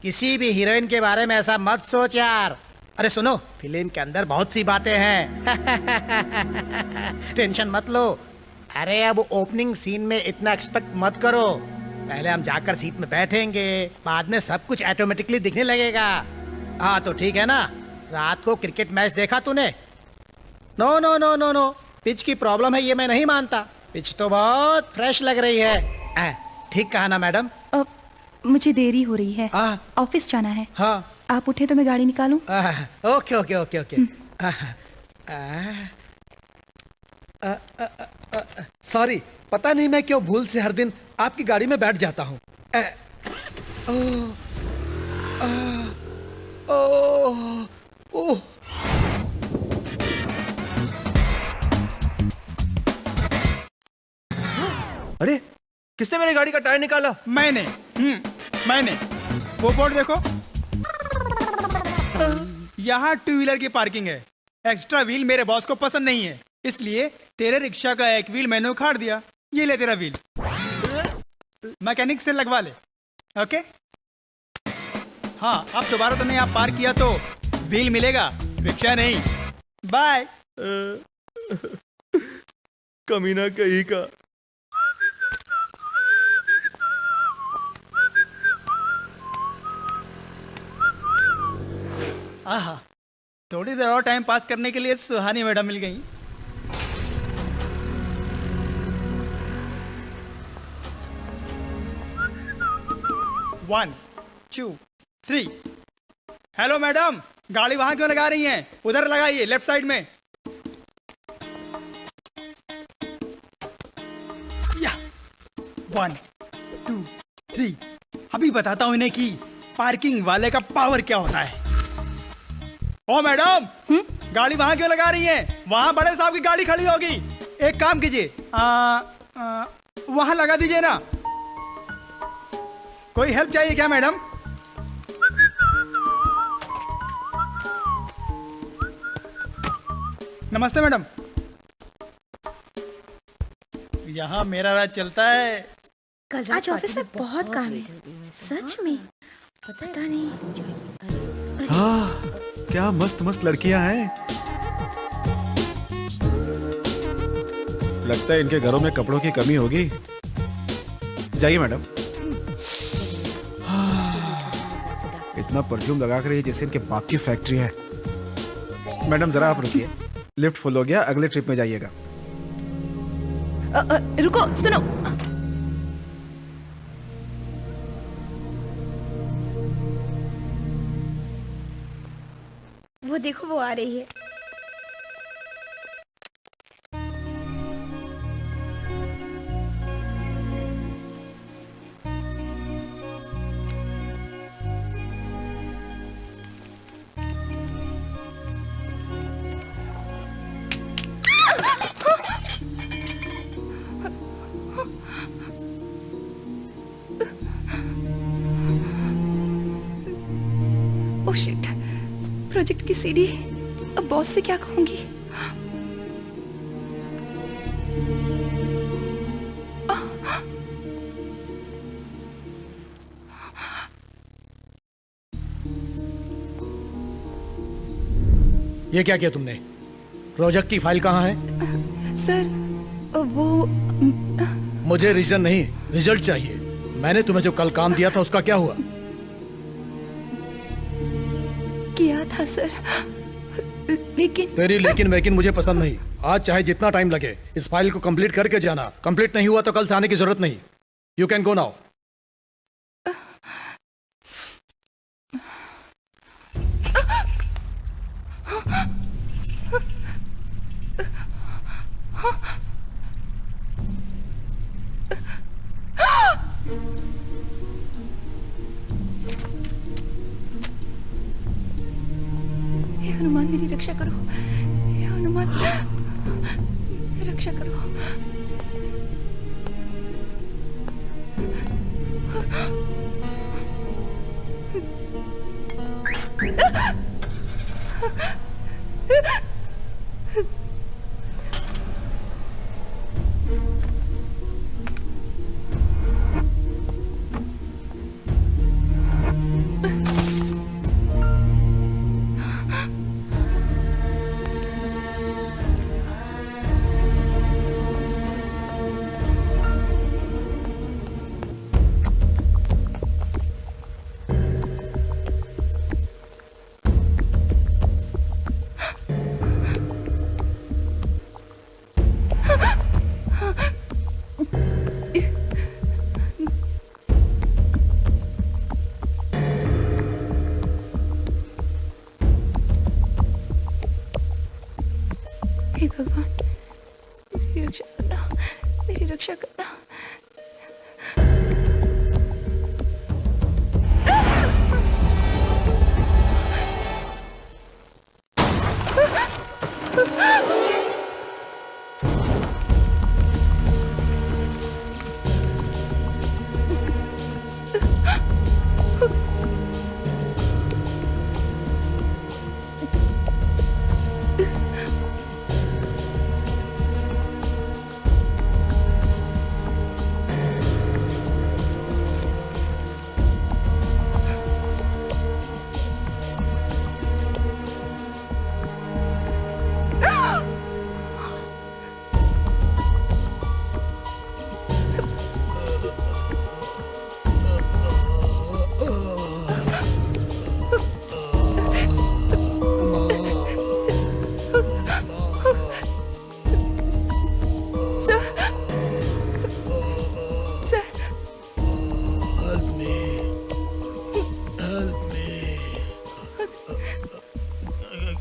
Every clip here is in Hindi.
किसी भी हीरोइन के बारे में ऐसा मत सोच यार। अरे सुनो, फिल्म के अंदर बहुत सी बातें हैं। टेंशन मत लो। अरे अब ओपनिंग सीन में इतना एक्सपेक्ट मत करो। पहले हम जाकर सीट में बैठेंगे, बाद में सब कुछ ऑटोमेटिकली दिखने लगेगा। हाँ तो ठीक है ना। रात को क्रिकेट मैच देखा तूने? No no no no no, pitch की प्रॉब्लम है ये मैं नहीं मानता। पिच तो बहुत फ्रेश लग रही है। ठीक कहा ना मैडम? मुझे देरी हो रही है, हाँ। ऑफिस जाना है। हाँ। आप उठे तो मैं गाड़ी निकालूं? Okay okay okay okay. Sorry, पता नहीं मैं क्यों भूल से हर दिन आपकी गाड़ी में बैठ जाता हूँ। अरे किसने मेरी गाड़ी का टायर निकाला? मैंने मैंने वो बोर्ड देखो, यहाँ टू व्हीलर की पार्किंग है। एक्स्ट्रा व्हील मेरे बॉस को पसंद नहीं है, इसलिए तेरे रिक्शा का एक व्हील मैंने उखाड़ दिया। ये ले तेरा व्हील, मैकेनिक से लगवा ले। ओके हाँ, अब दोबारा तुमने यहाँ पार्क किया तो व्हील मिलेगा, रिक्शा नहीं। बाय। कमीना कहीं का। आहा, थोड़ी देर और टाइम पास करने के लिए सुहानी मैडम मिल गई। One two three. Hello madam, गाड़ी वहां क्यों लगा रही हैं? उधर लगाइए, लेफ्ट साइड में। या 1 2 3। अभी बताता हूं इन्हें कि पार्किंग वाले का पावर क्या होता है। ओ मैडम, गाड़ी वहां क्यों लगा रही हैं? वहां बड़े साहब की गाड़ी खड़ी होगी। एक काम कीजिए, वहां लगा दीजिए ना। कोई हेल्प चाहिए क्या मैडम? नमस्ते मैडम। यहाँ मेरा राज चलता है। आज ऑफिस में बहुत काम है, सच में पता नहीं। हाँ, क्या मस्त मस्त लड़कियां हैं। लगता है इनके घरों में कपड़ों की कमी होगी। जाइए मैडम। इतना परफ्यूम लगा कर जैसे इनके बाप की फैक्ट्री है। मैडम जरा आप रुकिए, लिफ्ट फुल हो गया, अगले ट्रिप में जाइएगा। रुको, सुनो। वो देखो, वो आ रही है। ओह शिट, प्रोजेक्ट की सीडी। अब बॉस से क्या कहूंगी? ये क्या किया तुमने? प्रोजेक्ट की फाइल कहाँ है? सर वो मुझे रीजन नहीं, रिजल्ट चाहिए। मैंने तुम्हें जो कल काम दिया था उसका क्या हुआ? किया था सर, लेकिन तेरी लेकिन वेकिन मुझे पसंद नहीं। आज चाहे जितना टाइम लगे इस फाइल को कंप्लीट करके जाना। कंप्लीट नहीं हुआ तो कल से आने की जरूरत नहीं। You can go now. हे हनुमान, मेरी रक्षा करो। हे हनुमान, रक्षा करो। हे भगवान, मेरी रक्षा करना, मेरी रक्षा करना।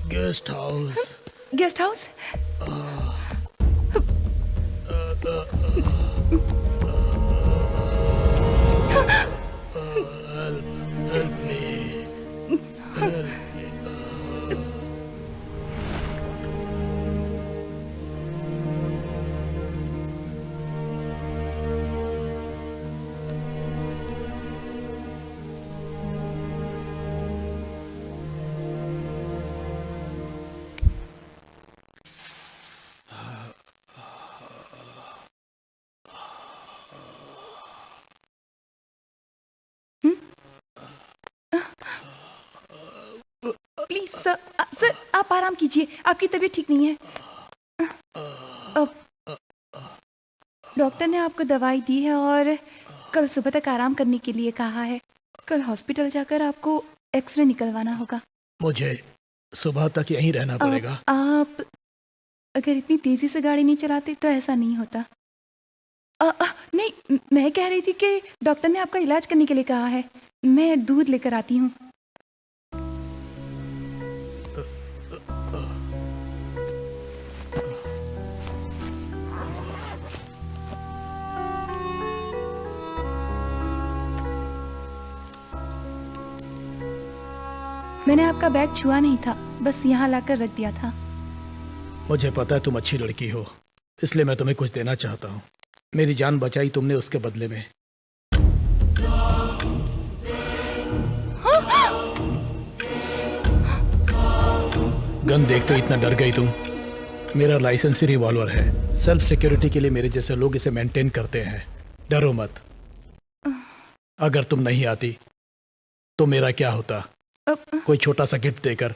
Guest house. Guest house? Please sir, sir आप आराम कीजिए, आपकी तबीयत ठीक नहीं है। डॉक्टर ने आपको दवाई दी है और कल सुबह तक आराम करने के लिए कहा है। कल हॉस्पिटल जाकर आपको एक्सरे निकलवाना होगा। मुझे सुबह तक यहीं रहना पड़ेगा। आप अगर इतनी तेजी से गाड़ी नहीं चलाते तो ऐसा नहीं होता। नहीं, मैं कह रही थी कि डॉक्टर ने आपका इलाज करने के लिए कहा है। मैं दूध लेकर आती हूँ। मैंने आपका बैग छुआ नहीं था, बस यहाँ लाकर रख दिया था। मुझे पता है तुम अच्छी लड़की हो, इसलिए मैं तुम्हें कुछ देना चाहता हूँ। मेरी जान बचाई तुमने, उसके बदले में। गन देखते ही इतना डर गई तुम? मेरा लाइसेंसी रिवॉल्वर है। सेल्फ सिक्योरिटी के लिए मेरे जैसे लोग इसे मेंटेन करते हैं। डरो मत। अगर तुम नहीं आती तो मेरा क्या होता? कोई छोटा सा गिफ्ट देकर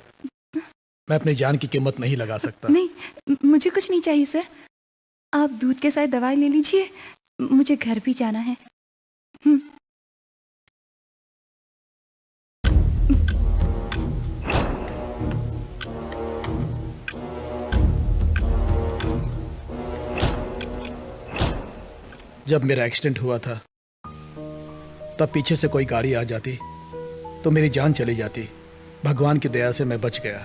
मैं अपनी जान की कीमत नहीं लगा सकता। नहीं, मुझे कुछ नहीं चाहिए सर। आप दूध के साथ दवाई ले लीजिए, मुझे घर भी जाना है। जब मेरा एक्सीडेंट हुआ था तब पीछे से कोई गाड़ी आ जाती तो मेरी जान चली जाती। भगवान की दया से मैं बच गया।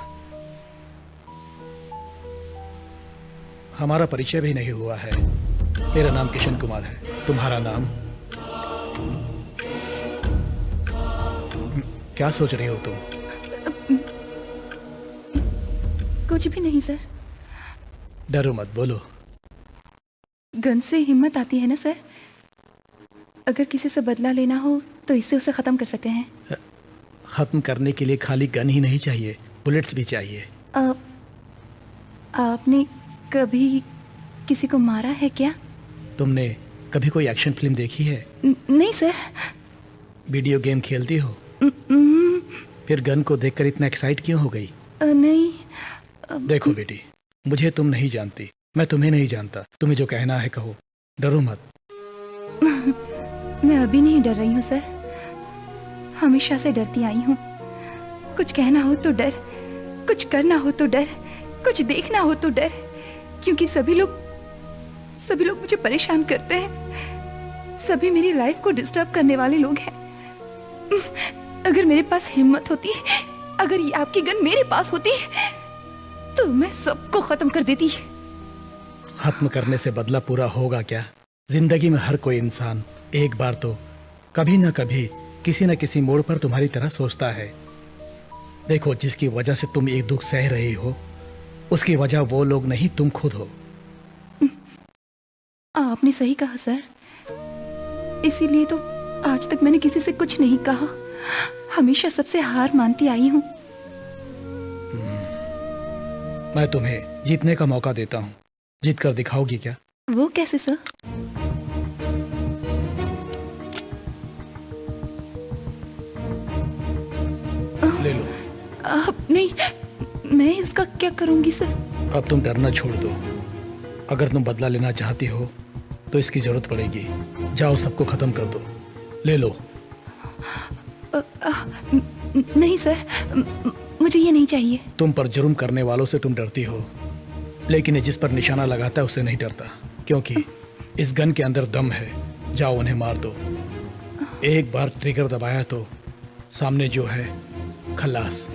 हमारा परिचय भी नहीं हुआ है। मेरा नाम किशन कुमार है। तुम्हारा नाम? क्या सोच रही हो तुम? कुछ भी नहीं सर। डरो मत, बोलो। गन से हिम्मत आती है ना सर। अगर किसी से बदला लेना हो तो इससे उसे खत्म कर सकते हैं। खत्म करने के लिए खाली गन ही नहीं चाहिए, बुलेट्स भी चाहिए। आपने कभी किसी को मारा है क्या? तुमने कभी कोई एक्शन फिल्म देखी है? नहीं सर। वीडियो गेम खेलती हो? फिर गन को देखकर इतना एक्साइट क्यों हो गई? नहीं। देखो बेटी, मुझे तुम नहीं जानती, मैं तुम्हें नहीं जानता। तुम्हें जो कहना है कहो, डरो मत। मैं अभी नहीं डर रही हूँ सर, हमेशा से डरती आई हूँ। कुछ कहना हो तो डर, कुछ करना हो तो डर, कुछ देखना हो तो डर, क्योंकि सभी लोग मुझे परेशान करते हैं। सभी मेरी लाइफ को डिस्टर्ब करने वाले लोग हैं। अगर मेरे पास हिम्मत होती, अगर ये आपकी गन मेरे पास होती तो मैं सबको खत्म कर देती। खत्म करने से बदला पूरा होगा क्या? जिंदगी में हर कोई इंसान एक बार तो कभी ना कभी किसी न किसी मोड़ पर तुम्हारी तरह सोचता है। देखो, जिसकी वजह से तुम एक दुख सह रही हो, उसकी वजह वो लोग नहीं, तुम खुद हो। आपने सही कहा सर, इसीलिए तो आज तक मैंने किसी से कुछ नहीं कहा। हमेशा सबसे हार मानती आई हूँ। मैं तुम्हें जीतने का मौका देता हूँ। जीत कर दिखाओगी क्या? वो कैसे सर? ले लो। नहीं, मैं इसका क्या करूंगी सर? अब तुम डरना छोड़ दो। अगर तुम बदला लेना चाहती हो तो इसकी जरूरत पड़ेगी। जाओ, सबको खत्म कर दो। ले लो। नहीं सर, मुझे ये नहीं चाहिए। तुम पर जुर्म करने वालों से तुम डरती हो, लेकिन ये जिस पर निशाना लगाता है उससे नहीं डरता, क्योंकि इस गन के अंदर दम है। जाओ, उन्हें मार दो। एक बार ट्रिगर दबाया तो सामने जो है खल्लास।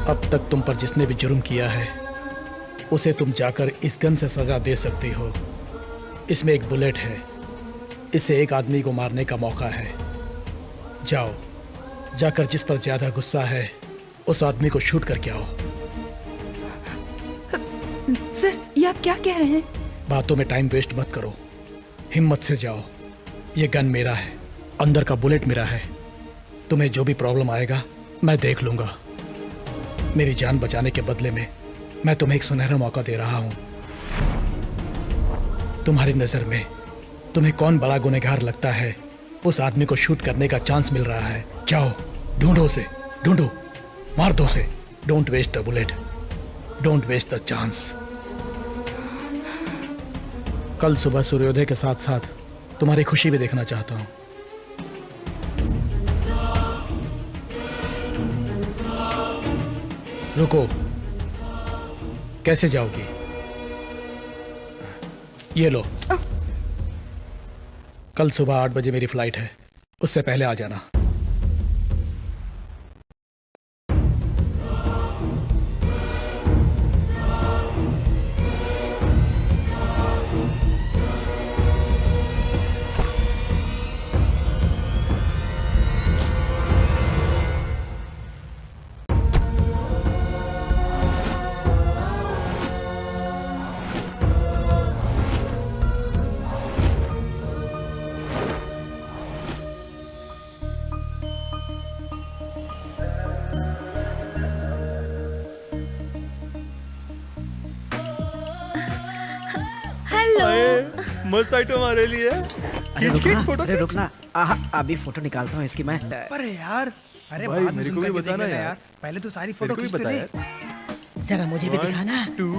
अब तक तुम पर जिसने भी जुर्म किया है उसे तुम जाकर इस गन से सजा दे सकती हो। इसमें एक बुलेट है, इससे एक आदमी को मारने का मौका है। जाओ, जाकर जिस पर ज्यादा गुस्सा है उस आदमी को शूट करके आओ। सर, ये आप क्या कह रहे हैं? बातों में टाइम वेस्ट मत करो, हिम्मत से जाओ। ये गन मेरा है, अंदर का बुलेट मेरा है। तुम्हें जो भी प्रॉब्लम आएगा मैं देख लूंगा। मेरी जान बचाने के बदले में मैं तुम्हें एक सुनहरा मौका दे रहा हूं। तुम्हारी नजर में तुम्हें कौन बड़ा गुनहगार लगता है, उस आदमी को शूट करने का चांस मिल रहा है। जाओ, ढूंढो उसे, ढूंढो, मार दो उसे। Don't waste the bullet, don't waste the chance. कल सुबह सूर्योदय के साथ साथ तुम्हारी खुशी भी देखना चाहता हूं। रुको, कैसे जाओगी? ये लो। कल सुबह 8 बजे मेरी फ्लाइट है, उससे पहले आ जाना। मस्त आइटम आ रही है। खींच खींच फोटो अरे खींच। रुकना, अभी फोटो निकालता हूँ इसकी मैं। अरे यार, अरे भाई, बाद में मेरे zoom को भी करके बताना देख लेना यार। पहले तो सारी मेरे फोटो को भी खींच तो बता ले। यार। जरा मुझे भी दिखाना। 1, 2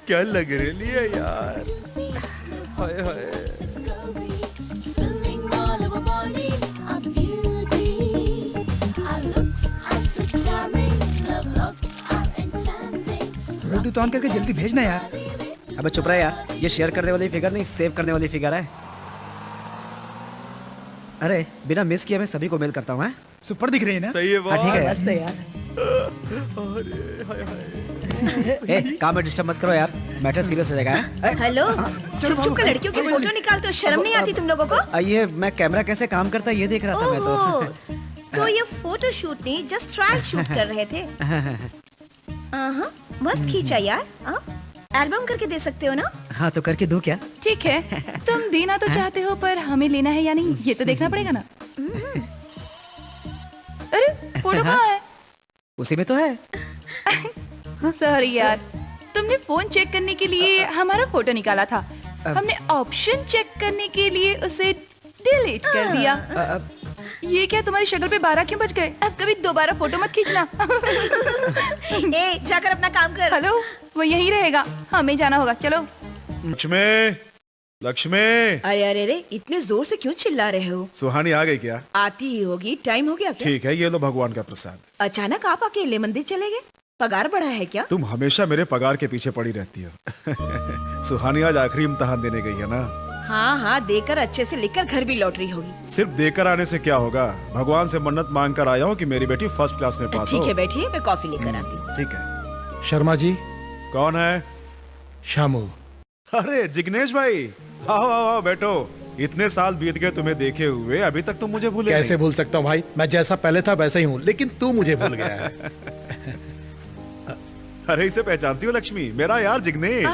क्या लग रही है यार। हाय हाय। Spilling all over body, a beauty. Our looks are so charming, love looks are enchanting. Bluetooth on करके जल्दी भेजना यार। अबे चुप रहा यार, ये शेयर करने वाली फिगर नहीं, सेव करने वाली फिगर है। अरे बिना मिस किए मैं सभी को मेल करता हूँ। सुपर दिख रही है ना? सही है हाँ ठीक बात। है। बस यार। अरे हाय हाय। ए, काम में डिस्टर्ब मत करो यार, मैटर सीरियस हो जाएगा। हैं? हेलो, चुप चुप कर लड़कियों की फोटो निकालते हो, शर्म नहीं आती तुम लोगों को? ये मैं कैमरा कैसे काम करता है ये देख रहा था मैं ओहो, तो। तो ये फोटो शूट नहीं, जस्ट ट्रायल शूट कर रहे थे। हाँ, मस्त खींचा यार। एल्बम करके दे सकते हो ना? हाँ तो करके दूं क्या? ठीक है, तुम देना तो चाहते हो, पर हमें लेना है या नहीं ये तो देखना पड़ेगा ना। अरे फोटो कहाँ है? उसी में तो है। सॉरी यार, तुमने फोन चेक करने के लिए हमारा फोटो निकाला था, हमने ऑप्शन चेक करने के लिए उसे डिलीट कर दिया। ये क्या, तुम्हारी शक्ल पे 12 क्यों बज गए? अब कभी दोबारा फोटो मत खींचना। ए, जाकर अपना काम कर। हेलो, वो यहीं रहेगा, हमें जाना होगा, चलो। मुझ में लक्ष्मी, अरे अरे अरे, इतने जोर से क्यों चिल्ला रहे हो? सुहानी आ गई क्या? आती ही होगी, टाइम हो गया क्या? ठीक है, ये लो भगवान का प्रसाद। अचानक आप अकेले मंदिर चले गए? पगार बढ़ा है क्या? तुम हमेशा मेरे पगार के पीछे पड़ी रहती हो। सुहानी आज आखिरी इम्तिहान देने गई है ना? हाँ हाँ, देकर अच्छे से लिखकर घर भी लौट रही होगी। सिर्फ देकर आने से क्या होगा? भगवान से मन्नत मांग कर आया हूँ कि मेरी बेटी फर्स्ट क्लास में पास हो। ठीक है, बैठिए, मैं कॉफी लेकर आती हूँ। ठीक है। शर्मा जी, कौन है? शामू। अरे जिग्नेश भाई, आओ आओ आओ, बैठो। इतने साल बीत गए तुम्हें देखे हुए, अभी तक तुम मुझे भूले कैसे नहीं। भूल सकता हूँ भाई, मैं जैसा पहले था वैसा ही हूँ, लेकिन तू मुझे भूल गया है। अरे इसे पहचानती हो लक्ष्मी? मेरा यार जिग्नेश।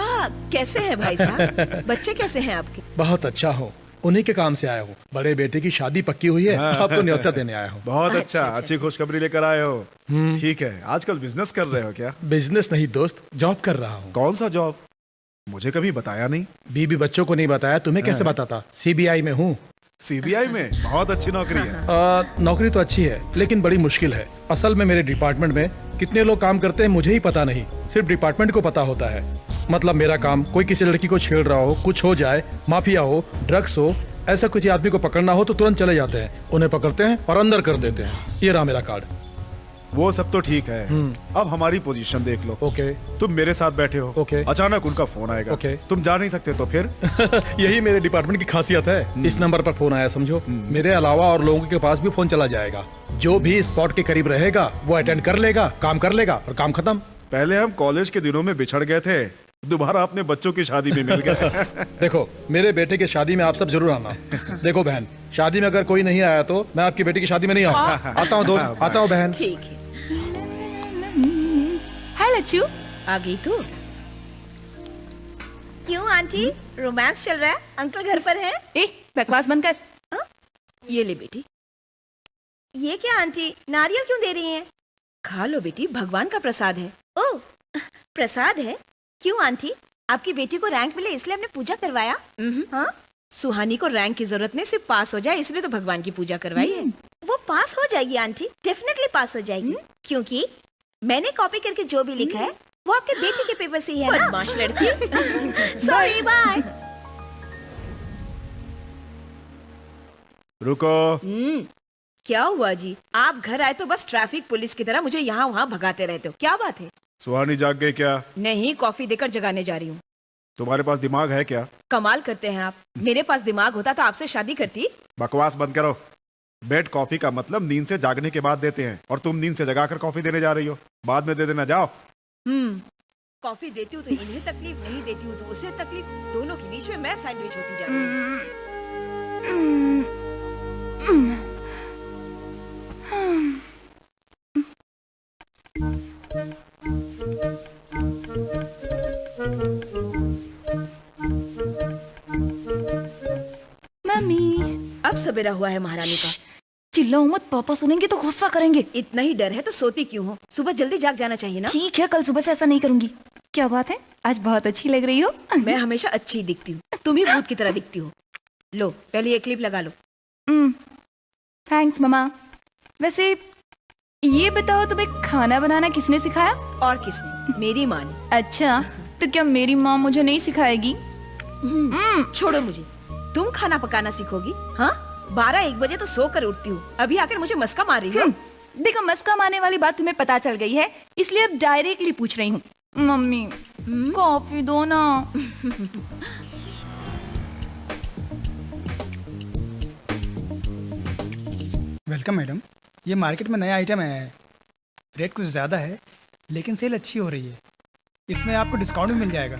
कैसे हैं भाई साहब? बच्चे कैसे हैं आपके? बहुत अच्छा हूँ, उन्हीं के काम से आया हूँ। बड़े बेटे की शादी पक्की हुई है, अब तो न्योता देने आया हूँ। बहुत अच्छा, अच्छा, अच्छी खुशखबरी लेकर आए हो। ठीक है, आजकल बिजनेस कर रहे हो क्या? बिजनेस नहीं दोस्त, जॉब कर रहा हूँ। कौन सा जॉब? मुझे कभी बताया नहीं। बीबी बच्चों को नहीं बताया, तुम्हें कैसे बताता? सीबीआई में हूँ। सीबीआई में? बहुत अच्छी नौकरी है। नौकरी तो अच्छी है, लेकिन बड़ी मुश्किल है। असल में मेरे डिपार्टमेंट में कितने लोग काम करते हैं मुझे ही पता नहीं, सिर्फ डिपार्टमेंट को पता होता है। मतलब मेरा काम, कोई किसी लड़की को छेड़ रहा हो, कुछ हो जाए, माफिया हो, ड्रग्स हो, ऐसा किसी आदमी को पकड़ना हो तो तुरंत चले जाते हैं, उन्हें पकड़ते हैं और अंदर कर देते हैं। ये रहा मेरा कार्ड। वो सब तो ठीक है, अब हमारी पोजीशन देख लो। ओके। तुम मेरे साथ बैठे हो, ओके। अचानक उनका फोन आएगा, ओके। तुम जा नहीं सकते तो फिर? यही मेरे डिपार्टमेंट की खासियत है। इस नंबर पर फोन आया समझो, मेरे अलावा और लोगों के पास भी फोन चला जाएगा। जो भी स्पॉट के करीब रहेगा वो अटेंड कर लेगा, काम कर लेगा और काम खत्म। पहले हम कॉलेज के दिनों में बिछड़ गए थे, दोबारा अपने बच्चों की शादी में मिल गए। देखो, मेरे बेटे की शादी में आप सब जरूर आना। देखो बहन, शादी में अगर कोई नहीं आया तो मैं आपकी बेटी की शादी में नहीं आऊंगा। आता हूँ दोस्त, आता हूँ बहन। ठीक है। हाय लच्चू। आ गई तू? क्यों आंटी, रोमांस चल रहा है? अंकल घर पर है? ए, बकवास बंद कर। ये ले बेटी। ये क्या आंटी, नारियल क्यों दे रही हैं? खा लो बेटी, भगवान का प्रसाद है। ओह, प्रसाद है? क्यों आंटी, आपकी बेटी को रैंक मिले इसलिए आपने पूजा करवाया? हाँ, सुहानी को रैंक की जरूरत नहीं, सिर्फ पास हो जाए इसलिए तो भगवान की पूजा करवाई है। वो पास हो जाएगी आंटी, डेफिनेटली पास हो जाएगी, क्योंकि मैंने कॉपी करके जो भी लिखा है वो आपके बेटी के पेपर से ही है ना। बदमाश लड़की। Sorry, bye. रुको। क्या हुआ जी? आप घर आए तो बस ट्रैफिक पुलिस की तरह मुझे यहाँ वहाँ भगाते रहते हो, क्या बात है? सुहानी जाग गई क्या? नहीं, कॉफी देकर जगाने जा रही हूँ। तुम्हारे पास दिमाग है क्या? कमाल करते हैं आप, मेरे पास दिमाग होता तो आपसे शादी करती। बकवास बंद करो। बेड कॉफी का मतलब नींद से जागने के बाद देते हैं, और तुम नींद से जगाकर कॉफी देने जा रही हो। बाद में दे देना, जाओ। कॉफी देती हूँ तो इन्हें तकलीफ, नहीं देती हूँ तो उसे तकलीफ, दोनों के बीच में मैं सैंडविच होती जा रही हूँ। मम्मी। अब सवेरा हुआ है महारानी का। चिल्लाओ मत, पापा सुनेंगे तो गुस्सा करेंगे। इतना ही डर है तो सोती क्यों हो? सुबह जल्दी जाग जाना चाहिए ना। ठीक है, कल सुबह से ऐसा नहीं करूंगी। क्या बात है, आज बहुत अच्छी लग रही हो। मैं हमेशा अच्छी ही दिखती हूँ, तुम ही भूत की तरह दिखती हो। लो, पहले ये क्लिप लगा लो। Thanks mama. वैसे ये बताओ, तुम्हें खाना बनाना किसने सिखाया? और किसने? मेरी माँ ने। अच्छा, तो क्या मेरी माँ मुझे नहीं सिखाएगी? छोड़ो मुझे, तुम खाना पकाना सीखोगी? हाँ, 12-1 बजे तो सो कर उठती हूँ, अभी आकर मुझे मस्का मार रही हो। देखो, मस्का मारने वाली बात तुम्हें पता चल गई है, इसलिए अब डायरेक्टली पूछ रही हूँ। मम्मी, कॉफी दो ना। वेलकम मैडम, ये मार्केट में नया आइटम है। रेट कुछ ज़्यादा है लेकिन सेल अच्छी हो रही है, इसमें आपको डिस्काउंट भी मिल जाएगा।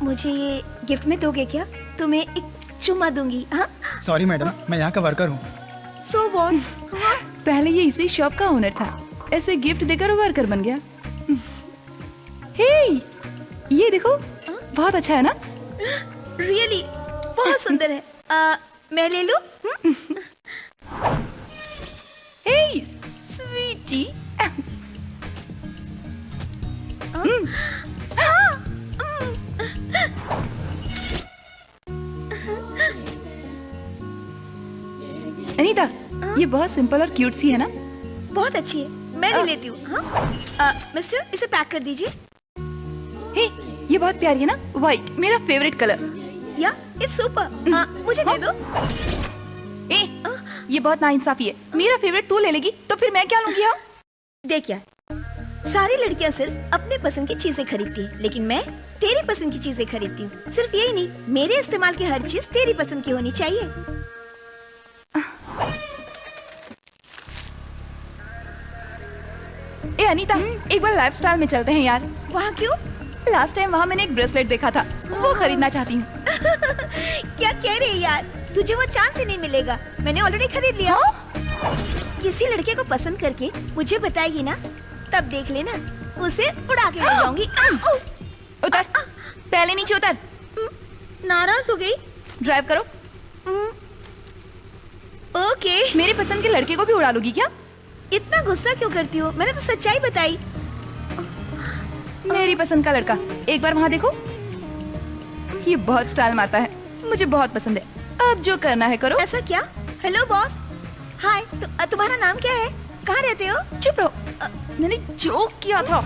मुझे ये गिफ्ट में दोगे क्या? तुम्हें एक चुम्मा दूंगी। हाँ? सॉरी मैडम, मैं यहाँ का वर्कर हूँ। So what? पहले ये इसी शॉप का ओनर था, ऐसे गिफ्ट देकर वो वर्कर बन गया। हे, ये देखो, बहुत अच्छा है ना? Really? बहुत सुंदर है। मैं ले लूं? हे, स्वीटी। अनीता, ये बहुत सिंपल और क्यूट सी है ना? बहुत अच्छी है, मैं ले लेती हूँ। हाँ? मिस्टर, इसे पैक कर दीजिए। हे, ये बहुत प्यारी है ना? व्हाइट, मेरा फेवरेट कलर। या इट्स सुपर। मुझे दे दो। ए, ये बहुत नाइंसाफी है। मेरा फेवरेट तू ले लेगी तो फिर मैं क्या लूंगी? हाँ, देख यार, सारी लड़कियां सिर्फ अपने पसंद की चीजें खरीदती हैं, लेकिन मैं तेरी पसंद की चीजें खरीदती हूँ। सिर्फ यही नहीं, मेरे इस्तेमाल की हर चीज तेरी पसंद की होनी चाहिए। ए अनीता, एक बार लाइफस्टाइल में चलते हैं यार। वहाँ क्यों? लास्ट टाइम वहाँ मैंने एक ब्रेसलेट देखा था, वो खरीदना चाहती हूँ। क्या कह रही है यार? तुझे वो चांस ही नहीं मिलेगा, मैंने ऑलरेडी खरीद लिया। किसी लड़के को पसंद करके मुझे बताएगी ना, तब देख लेना, उसे उड़ा के ले जाऊंगी। उतर, पहले नीचे उतर। नाराज हो गई? ड्राइव करो। ओके। मेरे पसंद के लड़के को भी उड़ा लोगी क्या? इतना गुस्सा क्यों करती हो? मैंने तो सच्चाई बताई। मेरी पसंद का लड़का, एक बार वहाँ देखो। ये बहुत स्टाइल मारता है, मुझे बहुत पसंद है। अब जो करना है करो। ऐसा क्या? Hello boss. हाय, तुम्हारा नाम क्या है? कहाँ रहते हो? चुप रहो, मैंने जोक किया था।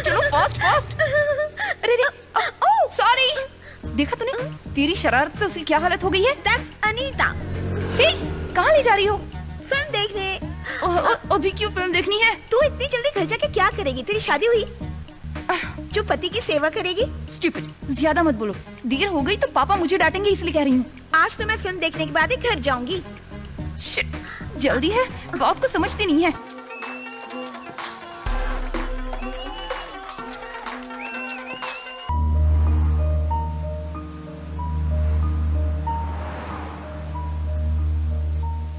चलो फास्ट फास्ट। अरे सॉरी। देखा तूने, तेरी शरारत से उसकी क्या हालत हो गई है? That's अनीता। कहाँ ले जा रही हो? फिल्म देखने। अभी क्यों फिल्म देखनी है? तू इतनी जल्दी घर जाके क्या करेगी? तेरी शादी हुई? जो पति की सेवा करेगी? स्टूपिड, ज्यादा मत बोलो। देर हो गई तो पापा मुझे डांटेंगे, इसलिए कह रही हूँ। आज तो मैं फिल्म देखने के बाद ही घर जाऊंगी। शिट, जल्दी है, बात को समझती नहीं है।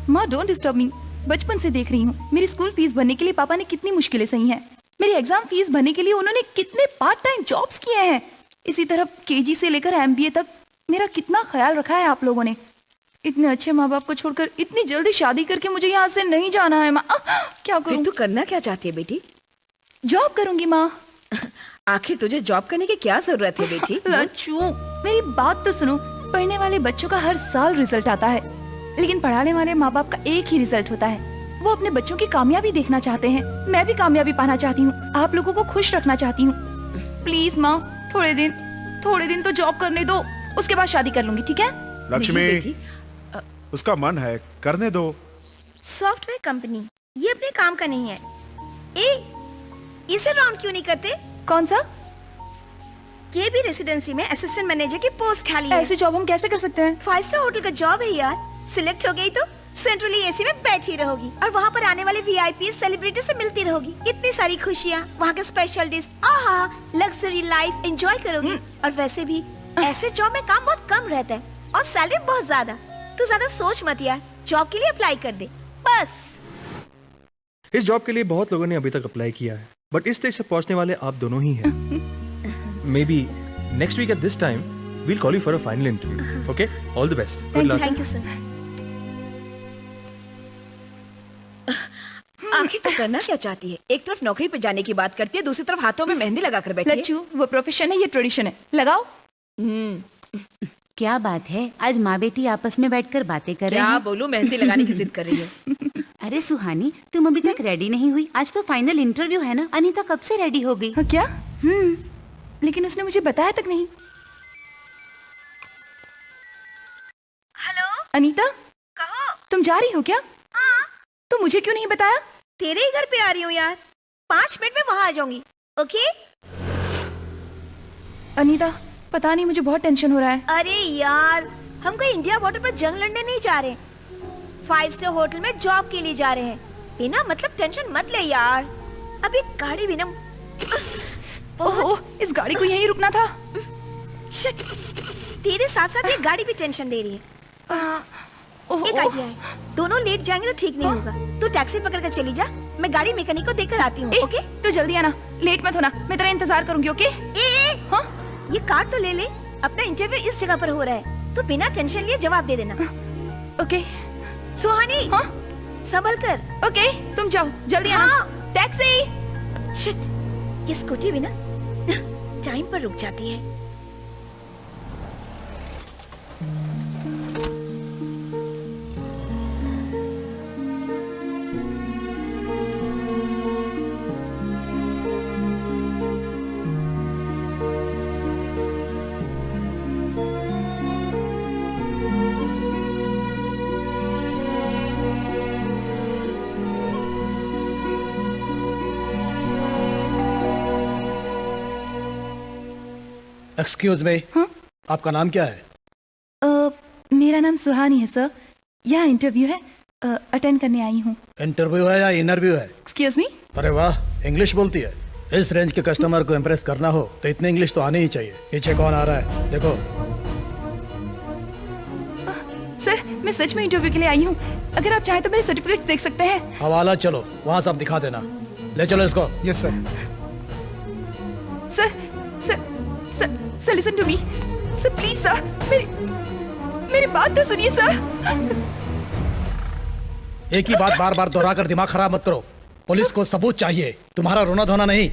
माँ डोंट डिस्टर्ब मी। बचपन से देख रही हूँ मेरी स्कूल फीस भरने के लिए पापा ने कितनी मुश्किलें सही हैं। मेरी एग्जाम फीस भरने के लिए उन्होंने कितने पार्ट टाइम जॉब्स किए हैं। इसी तरह केजी से लेकर एमबीए तक मेरा कितना ख्याल रखा है आप लोगों ने। इतने अच्छे माँ बाप को छोड़कर इतनी जल्दी शादी करके मुझे यहाँ से नहीं जाना है माँ। क्या फिर करूँ? तू करना क्या चाहती है बेटी? जॉब करूंगी माँ। आखिर तुझे जॉब करने की क्या जरूरत है बेटी? लच्चू, मेरी बात तो सुनो। पढ़ने वाले बच्चों का हर साल रिजल्ट आता है, लेकिन पढ़ाने वाले माँ बाप का एक ही रिजल्ट होता है। वो अपने बच्चों की कामयाबी देखना चाहते हैं। मैं भी कामयाबी पाना चाहती हूँ, आप लोगों को खुश रखना चाहती हूँ। प्लीज माँ, थोड़े दिन तो जॉब करने दो, उसके बाद शादी कर लूंगी, ठीक है? लक्ष्मी, उसका मन है, करने दो। सॉफ्टवेयर कंपनी ये अपने काम का नहीं है। इसे राउंड क्यों नहीं करते? कौन सा? ये भी रेसिडेंसी में असिस्टेंट मैनेजर की पोस्ट खाली है। ऐसे जॉब हम कैसे कर सकते हैं? 5 स्टार होटल का जॉब है यार। सिलेक्ट हो गई तो सेंट्रली एसी में बैठी रहोगी और वहाँ पर आने वाले वीआईपी सेलिब्रिटी से मिलती रहोगी। इतनी सारी खुशियाँ, वहाँ के स्पेशल डिश, आहा, लग्जरी लाइफ एंजॉय करोगी। और वैसे भी ऐसे जॉब में काम बहुत कम रहता है और सैलरी बहुत ज्यादा। तू ज्यादा सोच मत यार, जॉब के लिए अप्लाई कर दे बस। इस जॉब के लिए बहुत लोगों ने अभी तक अप्लाई किया है, बट इस स्टेज से पहुंचने वाले आप दोनों ही हैं। Maybe next week at this time we'll call you for a final interview. Okay, all the best, good luck. Thank you sir. आखिर तो करना क्या चाहती है? एक तरफ नौकरी पे जाने की बात करती है, दूसरी तरफ हाथों में मेहंदी लगाकर बैठी है। लच्चू, वो प्रोफेशन है, ये ट्रेडिशन है, लगाओ। क्या बात है, आज माँ बेटी आपस में बैठकर बातें कर रहे क्या हैं। बोलूं, मेहंदी लगाने की जिद कर रही है। अरे सुहानी, तुम अभी तक रेडी नहीं हुई? आज तो फाइनल इंटरव्यू है ना। अनीता कब से रेडी हो गई? हाँ, क्या? लेकिन उसने मुझे बताया तक नहीं। हेलो अनीता, कहो। तुम जा रही हो क्या? तो मुझे क्यों नहीं बताया? तेरे ही घर पे आ रही हूँ यार, 5 मिनट में वहाँ आ जाऊंगी। ओके? अनीता, पता नहीं, मुझे बहुत टेंशन हो रहा है। अरे यार, हम कोई इंडिया बॉर्डर पर जंग लड़ने नहीं जा रहे, 5 स्टार होटल में जॉब के लिए जा रहे हैं। बिना मतलब टेंशन मत ले यार। अभी गाड़ी भी ना। ओह, इस गाड़ी को यहीं रुकना था। शिट, तेरे साथ साथ ये गाड़ी भी टेंशन दे रही है। ओह, एक आइडिया है, दोनों लेट जाएंगे तो ठीक नहीं होगा। तू टैक्सी पकड़ कर चली जा, मैं गाड़ी मैकेनिक को देकर आती हूँ। ओके? तू जल्दी आना, लेट मत होना, मैं तेरा इंतजार करूंगी। ओके? हाँ? ये कार तो ले ले, अपना इंटरव्यू इस जगह पर हो रहा है, तो बिना टेंशन लिए जवाब दे देना। ओके? सुहानी, हाँ? संभल कर। ओके, तुम जाओ, जल्दी आना। टैक्सी! शिट, ये स्कूटी भी ना टाइम पर रुक जाती है। एक्सक्यूज मी, आपका नाम क्या है? मेरा नाम सुहानी है सर। यहाँ इंटरव्यू है, अटेंड करने आई हूँ। इंटरव्यू है या इंटरव्यू है? Excuse me. अरे वाह, इंग्लिश बोलती है। इस रेंज के कस्टमर को इम्प्रेस करना हो तो इतने इंग्लिश तो आने ही चाहिए। पीछे कौन आ रहा है देखो। सर मैं सच में इंटरव्यू के लिए आई हूँ। अगर आप चाहें तो मेरे सर्टिफिकेट्स देख सकते हैं। हवाला चलो, वहाँ सब दिखा देना। ले चलो इसको। Yes sir. Sir sir sir sir listen to me sir, please sir, मेरी बात तो सुनिए सर। एक ही बात बार बार दोहरा कर दिमाग खराब मत करो। पुलिस को सबूत चाहिए, तुम्हारा रोना धोना नहीं।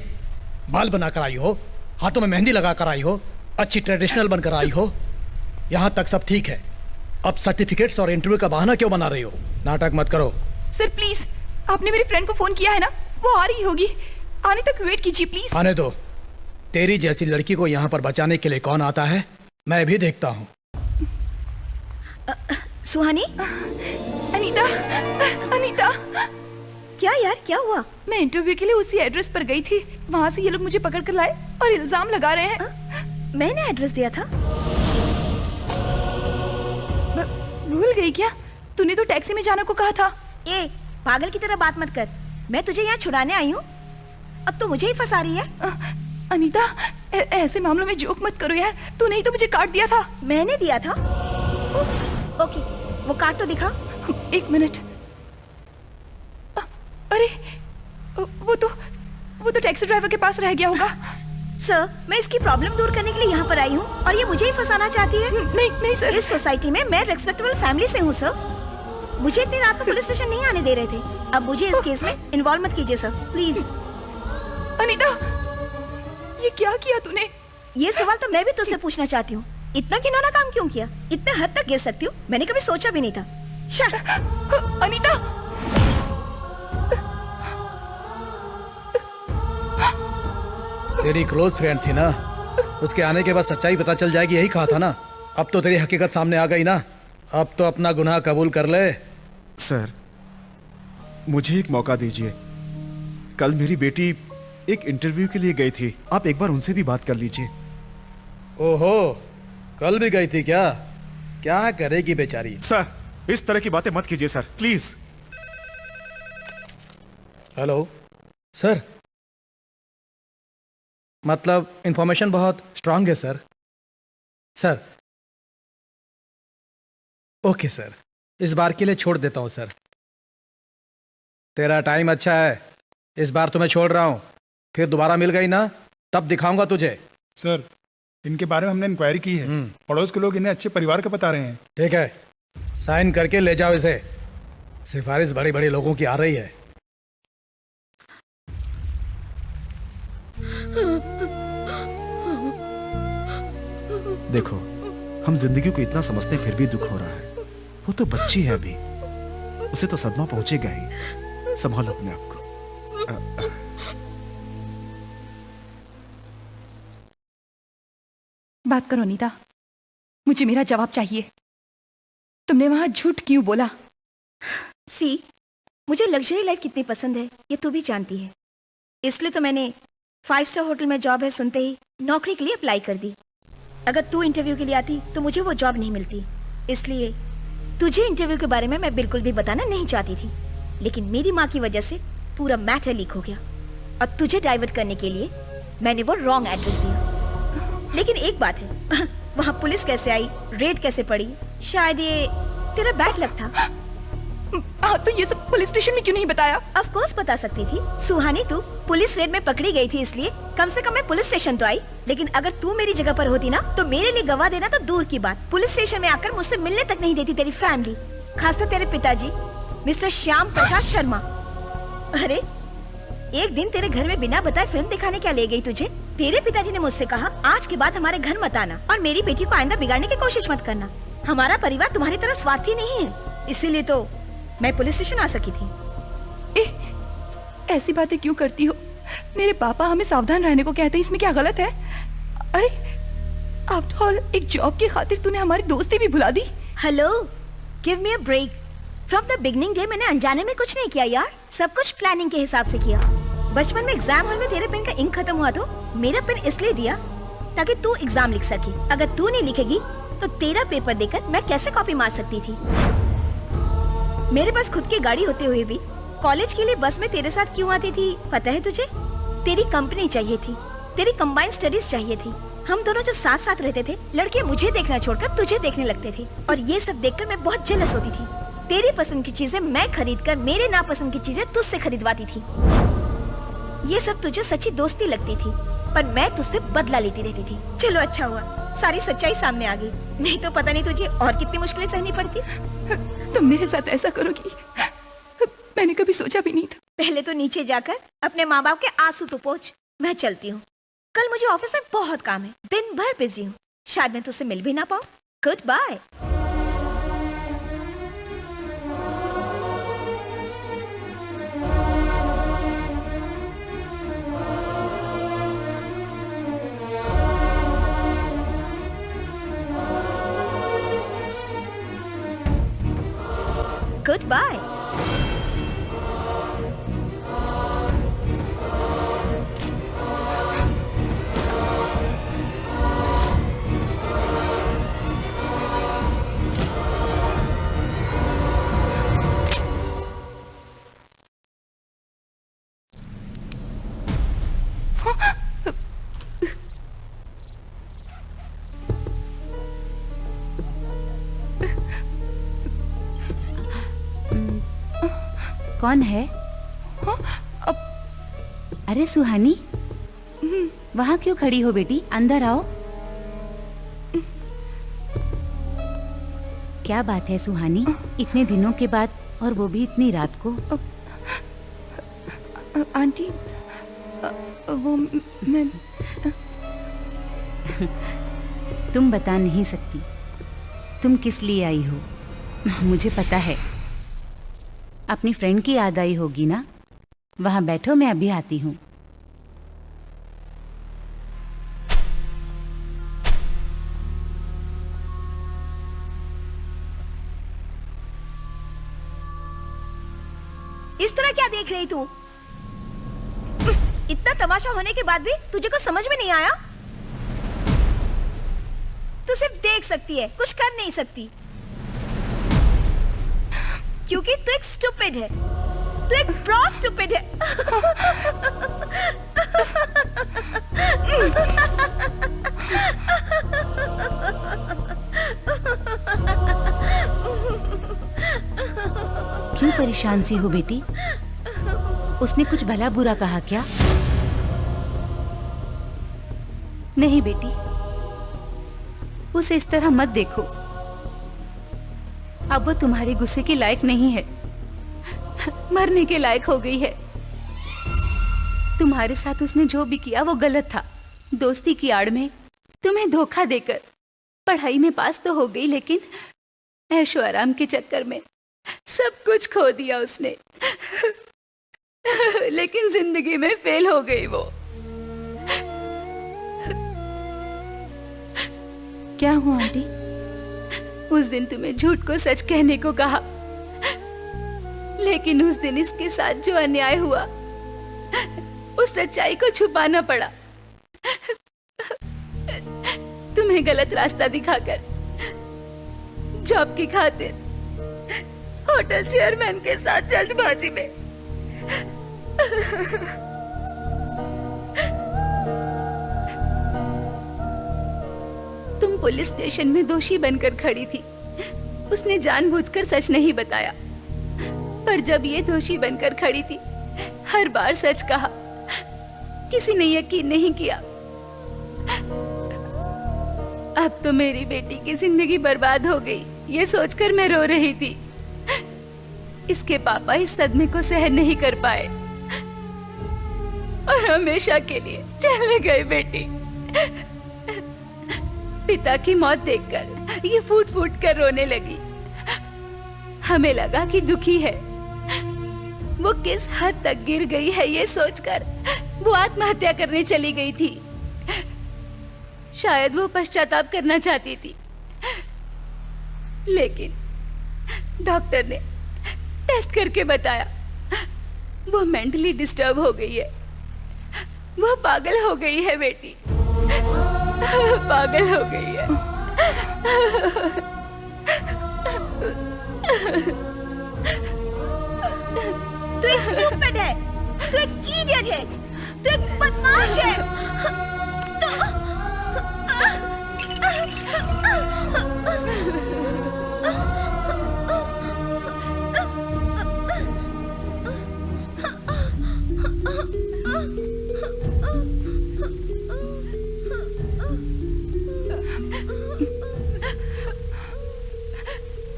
बाल बना कर आई हो, हाथों में मेहंदी लगा कर आई हो, अच्छी ट्रेडिशनल बनकर आई हो, यहाँ तक सब ठीक है। अब सर्टिफिकेट्स और इंटरव्यू का बहाना क्यों बना रही हो? नाटक मत करो। सर प्लीज, आपने मेरी फ्रेंड को फोन किया है ना, वो आ रही होगी, आने तक वेट कीजिए प्लीज। आने दो। तेरी जैसी लड़की को यहाँ पर बचाने के लिए कौन आता है, मैं भी देखता हूँ। सुहानी, अनीता, अनीता, क्या यार, क्या हुआ? मैं इंटरव्यू के लिए उसी एड्रेस पर गई थी, वहाँ से ये लोग मुझे पकड़ कर लाए और इल्जाम लगा रहे हैं। मैंने एड्रेस दिया था। भूल गई क्या? तूने तो टैक्सी में जाने को कहा था। ए, पागल की तरह बात मत कर। मैं तुझे यहाँ छुड़ाने आई हूँ, अब तो मुझे ही फंसा रही है। अनीता, ऐसे मामलों में जोक मत करो यार। तूने ही तो मुझे कार्ड दिया था। मैंने दिया था? ओके, वो कार्ड तो दिखा। एक मिनट। अरे वो तो टैक्सी ड्राइवर के पास रह गया होगा। सर, मैं इसकी प्रॉब्लम दूर करने के लिए यहाँ पर आई हूँ और ये मुझे ही फंसाना चाहती है। नहीं नहीं सर। इस सोसाइटी में मैं रेस्पेक्टेबल फैमिली से हूँ सर। मुझे इतनी रात को पुलिस स्टेशन नहीं आने दे रहे थे। अब मुझे इस केस में इन्वॉल्व मत कीजिए सर, प्लीज। अनीता, ये क्या किया तूने? ये सवाल तो मैं भी तुझसे पूछना चाहती हूँ। इतना घिनौना काम क्यों किया? इतने हद तक गिर सकती हूँ, मैंने कभी सोचा भी नहीं था। अनीता, तेरी क्लोज फ्रेंड थी ना, उसके आने के बाद सच्चाई पता चल जाएगी, यही कहा था ना। अब तो तेरी हकीकत सामने आ गई ना, अब तो अपना गुनाह कबूल कर ले। सर मुझे एक मौका दीजिए। कल मेरी बेटी एक इंटरव्यू के लिए गई थी, आप एक बार उनसे भी बात कर लीजिए। ओहो, कल भी गई थी क्या? क्या करेगी बेचारी? सर इस तरह की बातें मत कीजिए सर, प्लीज। हेलो सर, मतलब इंफॉर्मेशन बहुत स्ट्रांग है सर। सर ओके सर, इस बार के लिए छोड़ देता हूं सर। तेरा टाइम अच्छा है, इस बार तो मैं छोड़ रहा हूं। फिर दोबारा मिल गई ना, तब दिखाऊंगा तुझे। सर, इनके बारे में हमने इंक्वायरी की है। पड़ोस के लोग इन्हें अच्छे परिवार का बता रहे हैं। ठीक है, साइन करके ले जाओ इसे। सिफारिश बड़े बड़े लोगों की आ रही है। देखो, हम जिंदगी को इतना समझते हैं फिर भी दुख हो रहा है। वो तो बच्ची है अभी, उसे तो सदमा पहुंचेगा ही। संभालो अपने आप को। बात करो अनीता, मुझे मेरा जवाब चाहिए। तुमने वहां झूठ क्यों बोला? सी, मुझे लग्जरी लाइफ कितनी पसंद है ये तू भी जानती है। इसलिए तो मैंने 5 स्टार होटल में जॉब है सुनते ही नौकरी के लिए अप्लाई कर दी। अगर तू इंटरव्यू के लिए आती तो मुझे वो जॉब नहीं मिलती। इसलिए तुझे इंटरव्यू के बारे में मैं बिल्कुल भी बताना नहीं चाहती थी, लेकिन मेरी माँ की वजह से पूरा मैटर लीक हो गया और तुझे डाइवर्ट करने के लिए मैंने वो रॉन्ग एड्रेस दिया। लेकिन एक बात है, वहाँ पुलिस कैसे आई, रेड कैसे पड़ी, शायद ये तेरा बैड लक था। तो ये सब पुलिस स्टेशन में क्यों नहीं बताया? ऑफ कोर्स बता सकती थी सुहानी, तू पुलिस रेड में पकड़ी गई थी, इसलिए कम से कम मैं पुलिस स्टेशन तो आई। लेकिन अगर तू मेरी जगह पर होती ना, तो मेरे लिए गवाह देना तो दूर की बात, पुलिस स्टेशन में आकर मुझसे मिलने तक नहीं देती तेरी फैमिली, खासकर तेरे पिताजी मिस्टर श्याम प्रसाद शर्मा। अरे एक दिन तेरे घर में बिना बताए फिल्म दिखाने क्या ले गई तुझे? तेरे पिताजी ने मुझसे कहा, आज के बाद हमारे घर मत आना और मेरी बेटी को आइंदा बिगाड़ने की कोशिश मत करना। हमारा परिवार तुम्हारी तरह स्वार्थी नहीं है, इसीलिए तो मैं पुलिस स्टेशन आ सकी थी। ऐसी बातें क्यों करती हो? मेरे पापा हमें सावधान रहने को कहते हैं, इसमें क्या गलत है? अरे आफ्टर ऑल एक जॉब की खातिर तूने हमारी दोस्ती भी भुला दी। Hello, give me a break. From the beginning day मैंने अनजाने में कुछ नहीं किया यार, सब कुछ प्लानिंग के हिसाब से किया। बचपन में एग्जाम हॉल में तेरे पेन का इंक खत्म हुआ तो मेरा पेन इसलिए दिया ताकि तू एग्जाम लिख सके। अगर तू नहीं लिखेगी तो तेरा पेपर देकर मैं कैसे कॉपी मार सकती थी? मेरे पास खुद की गाड़ी होते हुए भी कॉलेज के लिए बस में तेरे साथ क्यों आती थी पता है तुझे? तेरी कंपनी चाहिए थी, तेरी कंबाइंड स्टडीज चाहिए थी। हम दोनों जब साथ साथ रहते थे, लड़के मुझे देखना छोड़कर तुझे देखने लगते थे और ये सब देखकर मैं बहुत जेलस होती थी। तेरी पसंद की चीजें मैं खरीदकर मेरे नापसंद की चीजें तुझसे खरीदवाती थी। ये सब तुझे सच्ची दोस्ती लगती थी, पर मैं तुझसे बदला लेती रहती थी। चलो अच्छा हुआ सारी सच्चाई सामने आ गई, नहीं तो पता नहीं तुझे और कितनी मुश्किलें सहनी पड़ती। तुम मेरे साथ ऐसा करोगी मैंने कभी सोचा भी नहीं था। पहले तो नीचे जाकर अपने माँ बाप के आंसू तो पोंछ। मैं चलती हूँ, कल मुझे ऑफिस में बहुत काम है, दिन भर बिजी हूँ, शायद मैं तुझसे मिल भी ना पाऊँ। Goodbye. Goodbye. कौन है? अरे सुहानी, वहाँ क्यों खड़ी हो बेटी? अंदर आओ। क्या बात है सुहानी, इतने दिनों के बाद और वो भी इतनी रात को? आंटी वो मैं तुम बता नहीं सकती तुम किस लिए आई हो। मुझे पता है, अपनी फ्रेंड की याद आई होगी ना। वहां बैठो, मैं अभी आती हूँ। इस तरह क्या देख रही तू? इतना तमाशा होने के बाद भी तुझे कुछ समझ में नहीं आया? तू सिर्फ देख सकती है, कुछ कर नहीं सकती, क्योंकि तू एक स्टूपिड है। तू एक ब्रॉड स्टूपिड है। क्यों परेशान सी हो बेटी? उसने कुछ भला बुरा कहा क्या? नहीं बेटी, उसे इस तरह मत देखो। अब वो तुम्हारे गुस्से के लायक नहीं है, मरने के लायक हो गई है। तुम्हारे साथ उसने जो भी किया वो गलत था। दोस्ती की आड़ में तुम्हें धोखा देकर पढ़ाई में पास तो हो गई, लेकिन ऐशो आराम के चक्कर में सब कुछ खो दिया उसने। लेकिन जिंदगी में फेल हो गई वो। क्या हुआ आंटी? उस दिन तुम्हें झूठ को सच कहने को कहा, लेकिन उस दिन इसके साथ जो अन्याय हुआ उस सच्चाई को छुपाना पड़ा। तुम्हें गलत रास्ता दिखाकर जॉब की खातिर होटल चेयरमैन के साथ जल्दबाजी में तुम पुलिस स्टेशन में दोषी बनकर खड़ी थी। उसने जानबूझकर सच नहीं बताया, पर जब ये दोषी बनकर खड़ी थी, हर बार सच कहा। किसी ने यकीन नहीं किया। अब तो मेरी बेटी की जिंदगी बर्बाद हो गई, ये सोचकर मैं रो रही थी। इसके पापा इस सदमे को सहन नहीं कर पाए और हमेशा के लिए चले गए। बेटी, पिता की मौत देखकर ये फूट फूट कर रोने लगी। हमें लगा कि दुखी है। वो किस हद तक गिर गई है ये सोचकर वो आत्महत्या करने चली गई थी। शायद वो पश्चाताप करना चाहती थी, लेकिन डॉक्टर ने टेस्ट करके बताया वो मेंटली डिस्टर्ब हो गई है। वो पागल हो गई है बेटी। पागल हो गई है। तू एक स्टूपिड है, तू एक इडियट है, तू एक बदमाश है।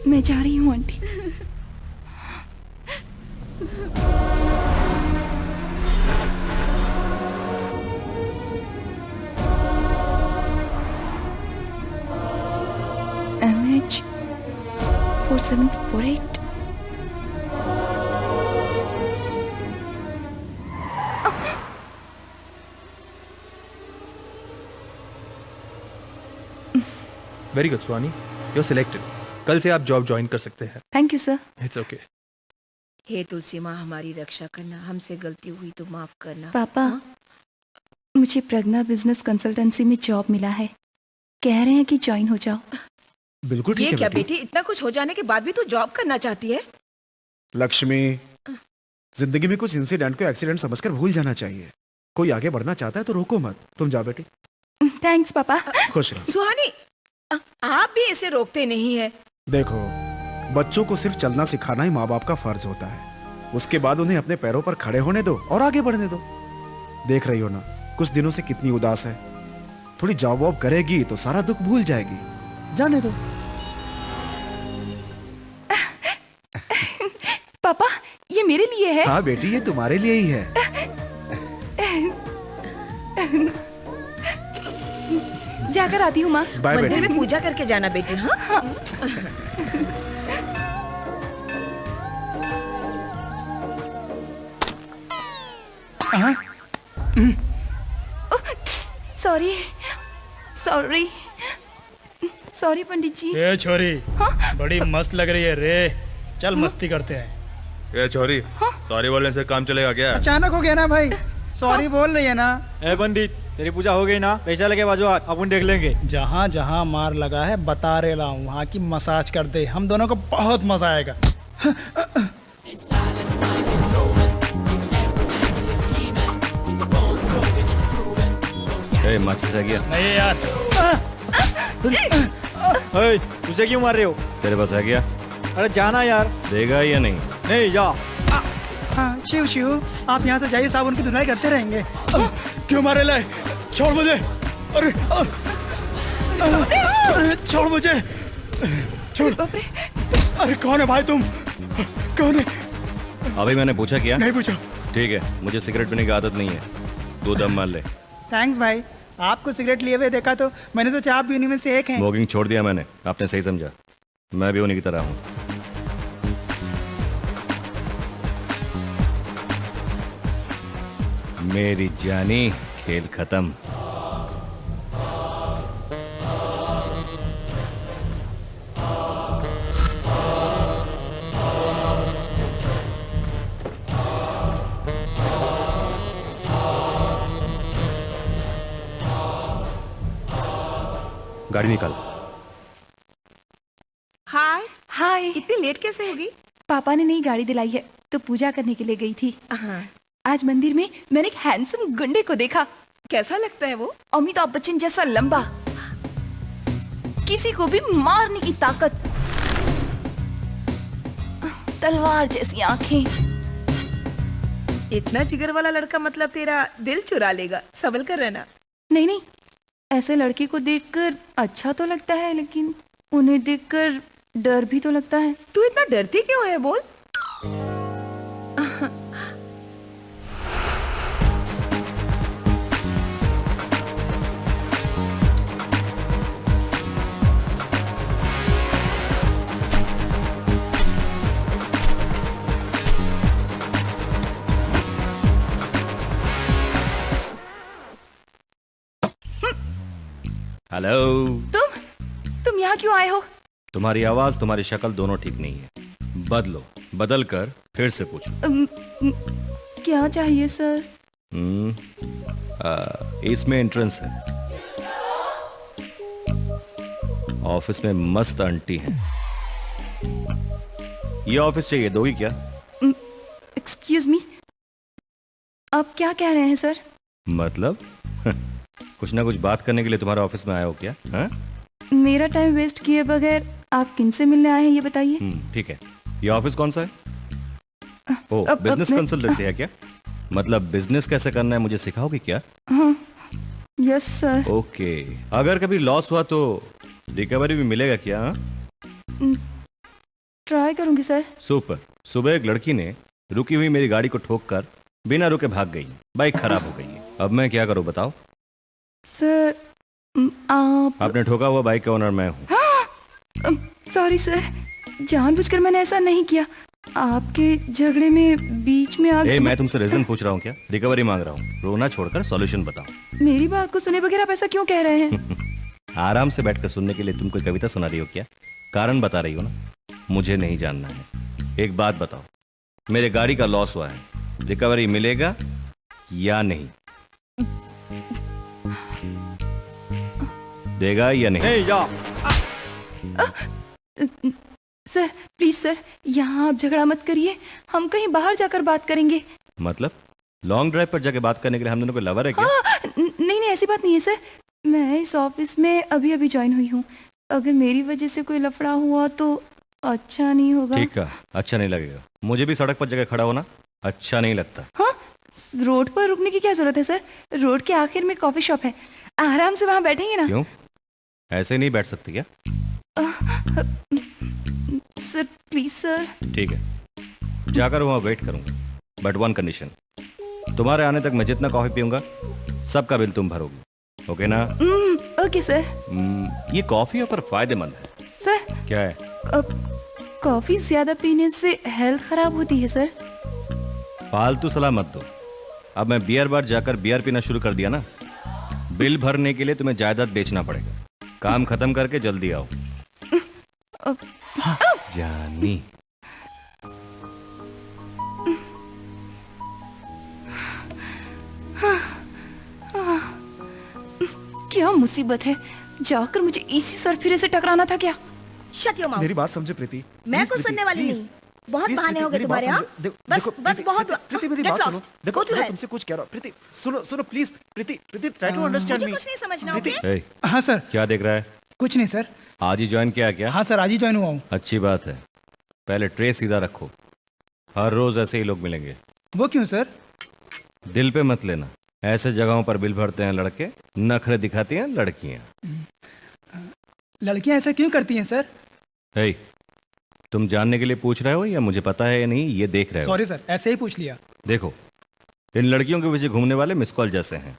मैं जा रही हूँ aunty. MH 4748। Very good Suhani, you are selected. कल से आप जॉब ज्वाइन कर सकते हैं। Thank you sir. It's okay. हे तुलसी माँ, हमारी रक्षा करना, हमसे गलती हुई तो माफ करना। पापा, मुझे प्रज्ञा बिजनेस कंसल्टेंसी में जॉब मिला है। कह रहे हैं कि ज्वाइन हो जाओ। बिल्कुल ये ठीक है क्या बेटी। बेटी, इतना कुछ हो जाने के बाद भी तू जॉब करना चाहती है? लक्ष्मी, जिंदगी में कुछ इंसिडेंट को एक्सीडेंट समझकर भूल जाना चाहिए। कोई आगे बढ़ना चाहता है तो रोको मत। तुम जाओ बेटी। थैंक्स पापा। खुश रहो। सुहानी, आप भी इसे रोकते नहीं है। देखो, बच्चों को सिर्फ चलना सिखाना ही माँ बाप का फर्ज होता है। उसके बाद उन्हें अपने पैरों पर खड़े होने दो और आगे बढ़ने दो। देख रही हो ना, कुछ दिनों से कितनी उदास है। थोड़ी जॉब वॉब करेगी तो सारा दुख भूल जाएगी। जाने दो। पापा, ये मेरे लिए है। हाँ बेटी, ये तुम्हारे लिए ही है। जाकर आती हूँ माँ। बाय मंदिर बेटी। में पूजा करके जाना बेटी। हाँ, सॉरी सॉरी सॉरी पंडित जी। ये छोरी बड़ी मस्त लग रही है रे। चल मस्ती करते हैं। ये छोरी, सॉरी बोलने से काम चलेगा क्या? अचानक हो गया ना भाई, सॉरी बोल रही है ना। ए पंडित, तेरी पूजा हो गई ना? पैसा लगे बाजू अपन देख लेंगे। जहाँ जहाँ मार लगा है बता रहे ला हूँ, वहाँ की मसाज कर दे। हम दोनों को बहुत मजा आएगा। माचिस आ गया? नहीं यार, ए, तुझे क्यों मार रहे हो? तेरे पास आ गया? अरे जाना यार। देगा या नहीं? नहीं जा। हाँ, शिव शिव, आप यहाँ से जाइए, साबुन की धुलाई करते रहेंगे। क्यों मारे ले? छोड़ मुझे। अरे अरे छोड़ मुझे, छोड़। अरे कौन है भाई तुम? कौन है? अभी मैंने पूछा क्या? नहीं पूछा। ठीक है, मुझे सिगरेट पीने की आदत नहीं है। तू दम मार ले। थैंक्स भाई, आपको सिगरेट लिए हुए देखा तो मैंने सोचा आप भी उन्हीं में से एक हैं। स्मोकिंग छोड़ दिया मैंने, आपने सही समझा। मैं भी उन्हीं की तरह हूँ। मेरी जानी, खेल खत्म। गाड़ी निकाल। हाय, हाय। इतनी लेट कैसे होगी? पापा ने नई गाड़ी दिलाई है तो पूजा करने के लिए गई थी। हाँ, आज मंदिर में मैंने एक हैंडसम गुंडे को देखा। कैसा लगता है वो? अमिताभ बच्चन जैसा लंबा, किसी को भी मारने की ताकत, तलवार जैसी आंखें। इतना जिगर वाला लड़का, मतलब तेरा दिल चुरा लेगा। संभल कर रहना। नहीं नहीं, ऐसे लड़के को देखकर अच्छा तो लगता है, लेकिन उन्हें देखकर डर भी तो लगता है। तू इतना डरती क्यों है बोल? हेलो। तुम यहाँ क्यों आए हो? तुम्हारी आवाज, तुम्हारी शक्ल दोनों ठीक नहीं है। बदलो, बदल कर फिर से पूछो। क्या चाहिए सर? इसमें एंट्रेंस है। ऑफिस में मस्त आंटी हैं। ये ऑफिस चाहिए, दोगी क्या? एक्सक्यूज मी, आप क्या कह रहे हैं सर? मतलब कुछ ना कुछ बात करने के लिए तुम्हारे ऑफिस में आया हो क्या? हाँ? मेरा टाइम वेस्ट किए बगैर आप किनसे मिलने आए हैं ये बताइए। ठीक है। ये ऑफिस कौन सा है? ओ, अब बिजनेस मैं- कंसल्टेंसी है क्या? मतलब बिजनेस कैसे करना है मुझे सिखाओगे क्या? Yes sir. ओके। अगर कभी लॉस हुआ तो रिकवरी भी मिलेगा क्या? हाँ? ट्राई करूंगी सर। सुपर। सुबह एक लड़की ने रुकी हुई मेरी गाड़ी को ठोक कर बिना रुके भाग गई। बाइक खराब हो गई है। अब मैं क्या करूं बताओ? सर आप आपने ठोका हुआ बाइक का ओनर मैं हूं। सॉरी सर, जानबूझकर मैंने ऐसा नहीं किया। आपके झगड़े में बीच में आग। मैं तुमसे रीजन पूछ रहा हूँ क्या? रिकवरी मांग रहा हूँ। रोना छोड़कर सॉल्यूशन बताओ। मेरी बात को सुने बगैर आप ऐसा क्यों कह रहे हैं? आराम से बैठकर सुनने के लिए तुम कोई कविता सुना रही हो क्या? कारण बता रही हो ना? मुझे नहीं जानना है। एक बात बताओ, मेरे गाड़ी का लॉस हुआ है, रिकवरी मिलेगा या नहीं? देगा या नहीं? नहीं जा। सर प्लीज सर, यहाँ आप झगड़ा मत करिए, हम कहीं बाहर जाकर बात करेंगे। मतलब लॉन्ग ड्राइव पर जाके बात करने के लिए हम दोनों को लवर है क्या? नहीं नहीं, ऐसी बात नहीं है सर। मैं इस ऑफिस में अभी अभी ज्वाइन हुई हूँ। अगर मेरी वजह से कोई लफड़ा हुआ तो अच्छा नहीं होगा। ठीक है, अच्छा नहीं लगेगा। मुझे भी सड़क पर जगह खड़ा होना अच्छा नहीं लगता। हाँ, रोड पर रुकने की क्या जरूरत है सर? रोड के आखिर में कॉफी शॉप है, आराम से वहाँ बैठेंगे ना। क्यों? ऐसे नहीं बैठ सकती क्या? Sir please sir. ठीक है, जाकर वहां वेट करूंगा, बट वन कंडीशन। तुम्हारे आने तक मैं जितना कॉफी पीऊंगा सबका बिल तुम भरोगी। ओके ना? Okay sir. ये कॉफी पर फायदेमंद है। सर क्या है? अब कॉफी ज्यादा पीने से हेल्थ खराब होती है सर। फालतू सलाह मत दो। अब मैं बियर बार जाकर बियर पीना शुरू कर दिया ना, बिल भरने के लिए तुम्हें जायदाद बेचना पड़ेगा। काम खत्म करके जल्दी आओ। जानी। क्या मुसीबत है, जाकर मुझे इसी सरफिरे से टकराना था क्या? Shut your mouth. मेरी बात समझे प्रीति। मैं Please, कुछ प्रीति, सुनने वाली please, नहीं। बहुत please, बहाने प्रीति, हो गए मेरी तुम्हारे, बात हाँ? समझो। बस देखो, बस प्रीति, बहुत। प्रीति मेरी Get बात सुनो। lost. देखो Go to मैं hell. तुमसे कुछ कह रहा हूँ। प्रीति सुनो सुनो please. Preeti Preeti try to understand मुझे मी। कुछ नहीं समझना, प्रीति ओके? हाँ सर। क्या देख रहा है? कुछ नहीं सर। आज ही ज्वाइन किया क्या? हाँ सर, आज ही ज्वाइन हुआ हूँ। अच्छी बात है। पहले ट्रे सीधा रखो, हर रोज ऐसे ही लोग मिलेंगे। वो क्यों सर? दिल पे मत लेना, ऐसे जगहों पर बिल भरते हैं लड़के, नखरे दिखाती हैं लड़कियां। लड़कियां ऐसा क्यों करती हैं सर? हे, तुम जानने के लिए पूछ रहे हो या मुझे पता है या नहीं ये देख रहे हो? सॉरी सर, ऐसे ही पूछ लिया। देखो, इन लड़कियों के पीछे घूमने वाले मिस कॉल जैसे हैं।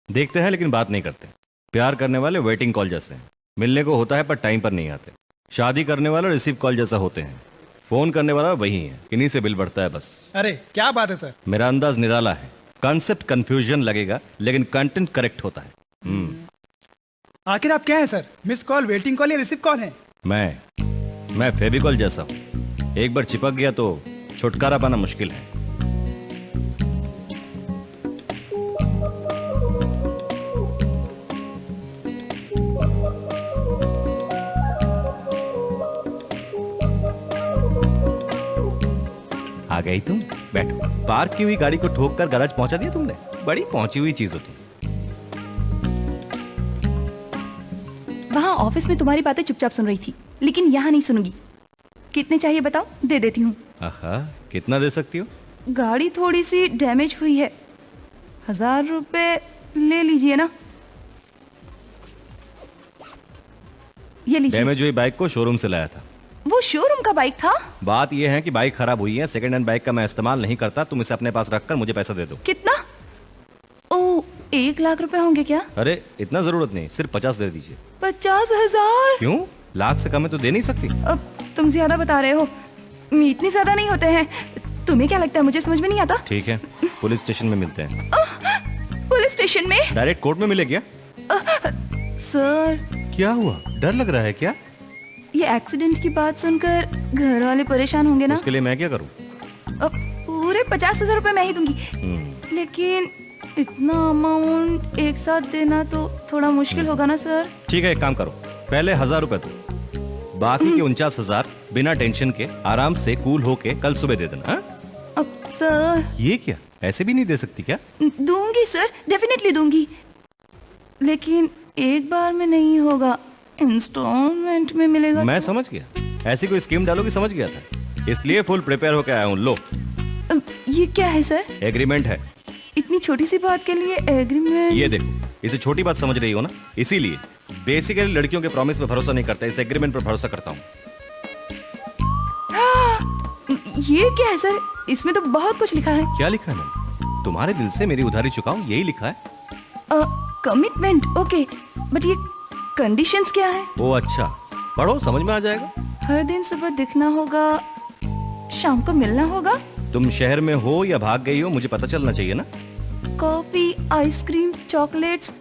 देखते हैं लेकिन बात नहीं करते। प्यार करने वाले वेटिंग कॉल जैसे हैं। मिलने को होता है पर टाइम पर नहीं आते। शादी करने वाला रिसीव कॉल जैसा होते हैं। फोन करने वाला वही है, इन्हीं से बिल बढ़ता है बस। अरे क्या बात है सर। मेरा अंदाज निराला है। कॉन्सेप्ट कंफ्यूजन लगेगा लेकिन कंटेंट करेक्ट होता है। आखिर आप क्या है sir? Miss call, waiting call या रिसीव कॉल है? मैं फेविकॉल जैसा हूं। एक बार चिपक गया तो छुटकारा पाना मुश्किल है। आ गई तुम, बैठो। पार्क की हुई गाड़ी को ठोक कर गैराज पहुंचा दिया तुमने। बड़ी पहुंची हुई चीज हो तुम। वहाँ ऑफिस में तुम्हारी बातें चुपचाप सुन रही थी, लेकिन यहाँ नहीं सुनूंगी। कितने चाहिए बताओ, दे देती हूँ। आहा, कितना दे सकती हो? गाड़ी थोड़ी सी डैमेज हुई है, 1000 रुपए ले लीजिए ना। ये लीजिए। डैमेज हुई बाइक को शोरूम से लाया था। वो शोरूम का बाइक था। बात यह है कि बाइक खराब हुई है, सेकंड हैंड बाइक का मैं इस्तेमाल नहीं करता। तुम इसे अपने पास रखकर मुझे पैसा दे दो। कितना? ओ, 1 लाख रुपए होंगे क्या? अरे इतना जरूरत नहीं, सिर्फ 50 दे दीजिए। 50,000? क्यों? लाख से कम है तो दे नहीं सकती? अब तुम ज्यादा बता रहे हो, इतने ज्यादा नहीं होते हैं। तुम्हें क्या लगता है मुझे समझ में नहीं आता? ठीक है, पुलिस स्टेशन में मिलते हैं। पुलिस स्टेशन में? डायरेक्ट कोर्ट में मिले क्या? सर, क्या हुआ? डर लग रहा है क्या? ये एक्सीडेंट की बात सुनकर घर वाले परेशान होंगे ना। उसके लिए मैं क्या करूं? अब पूरे 50,000 रुपए मैं ही दूंगी, लेकिन इतना अमाउंट एक साथ देना तो थोड़ा मुश्किल होगा ना सर। ठीक है, एक काम करो, पहले 1000 रुपए दो, बाकी के 49,000 बिना टेंशन के आराम से कूल होके कल सुबह दे देना। हाँ? अब सर ये क्या, ऐसे भी नहीं दे सकती क्या? दूंगी सर, डेफिनेटली दूंगी, लेकिन एक बार में नहीं होगा, इंस्टॉलमेंट में मिलेगा। मैं समझ गया, ऐसी कोई स्कीम डालोगी समझ गया था, इसलिए फुल प्रिपेयर होके आया हूँ। लो ये क्या है सर? एग्रीमेंट है। इतनी छोटी सी बात के लिए एग्रीमेंट? ये देखो, इसे छोटी बात समझ रही हो ना, इसीलिए बेसिकली लड़कियों के प्रॉमिस पे भरोसा नहीं करता, इस एग्रीमेंट पर भरोसा करता हूँ। ये क्या है सर? इसमें तो बहुत कुछ लिखा है। क्या लिखा है मैंने? तुम्हारे दिल से मेरी उधारी चुकाऊं, यही लिखा है। कमिटमेंट, ओके, बट ये कंडीशंस क्या है? ओ अच्छा, पढ़ो समझ में आ जाएगा। हर दिन सुबह दिखना होगा, शाम को मिलना होगा, तुम शहर में हो या भाग गई हो मुझे पता चलना चाहिए ना। कॉफी, आइसक्रीम, चॉकलेट्स,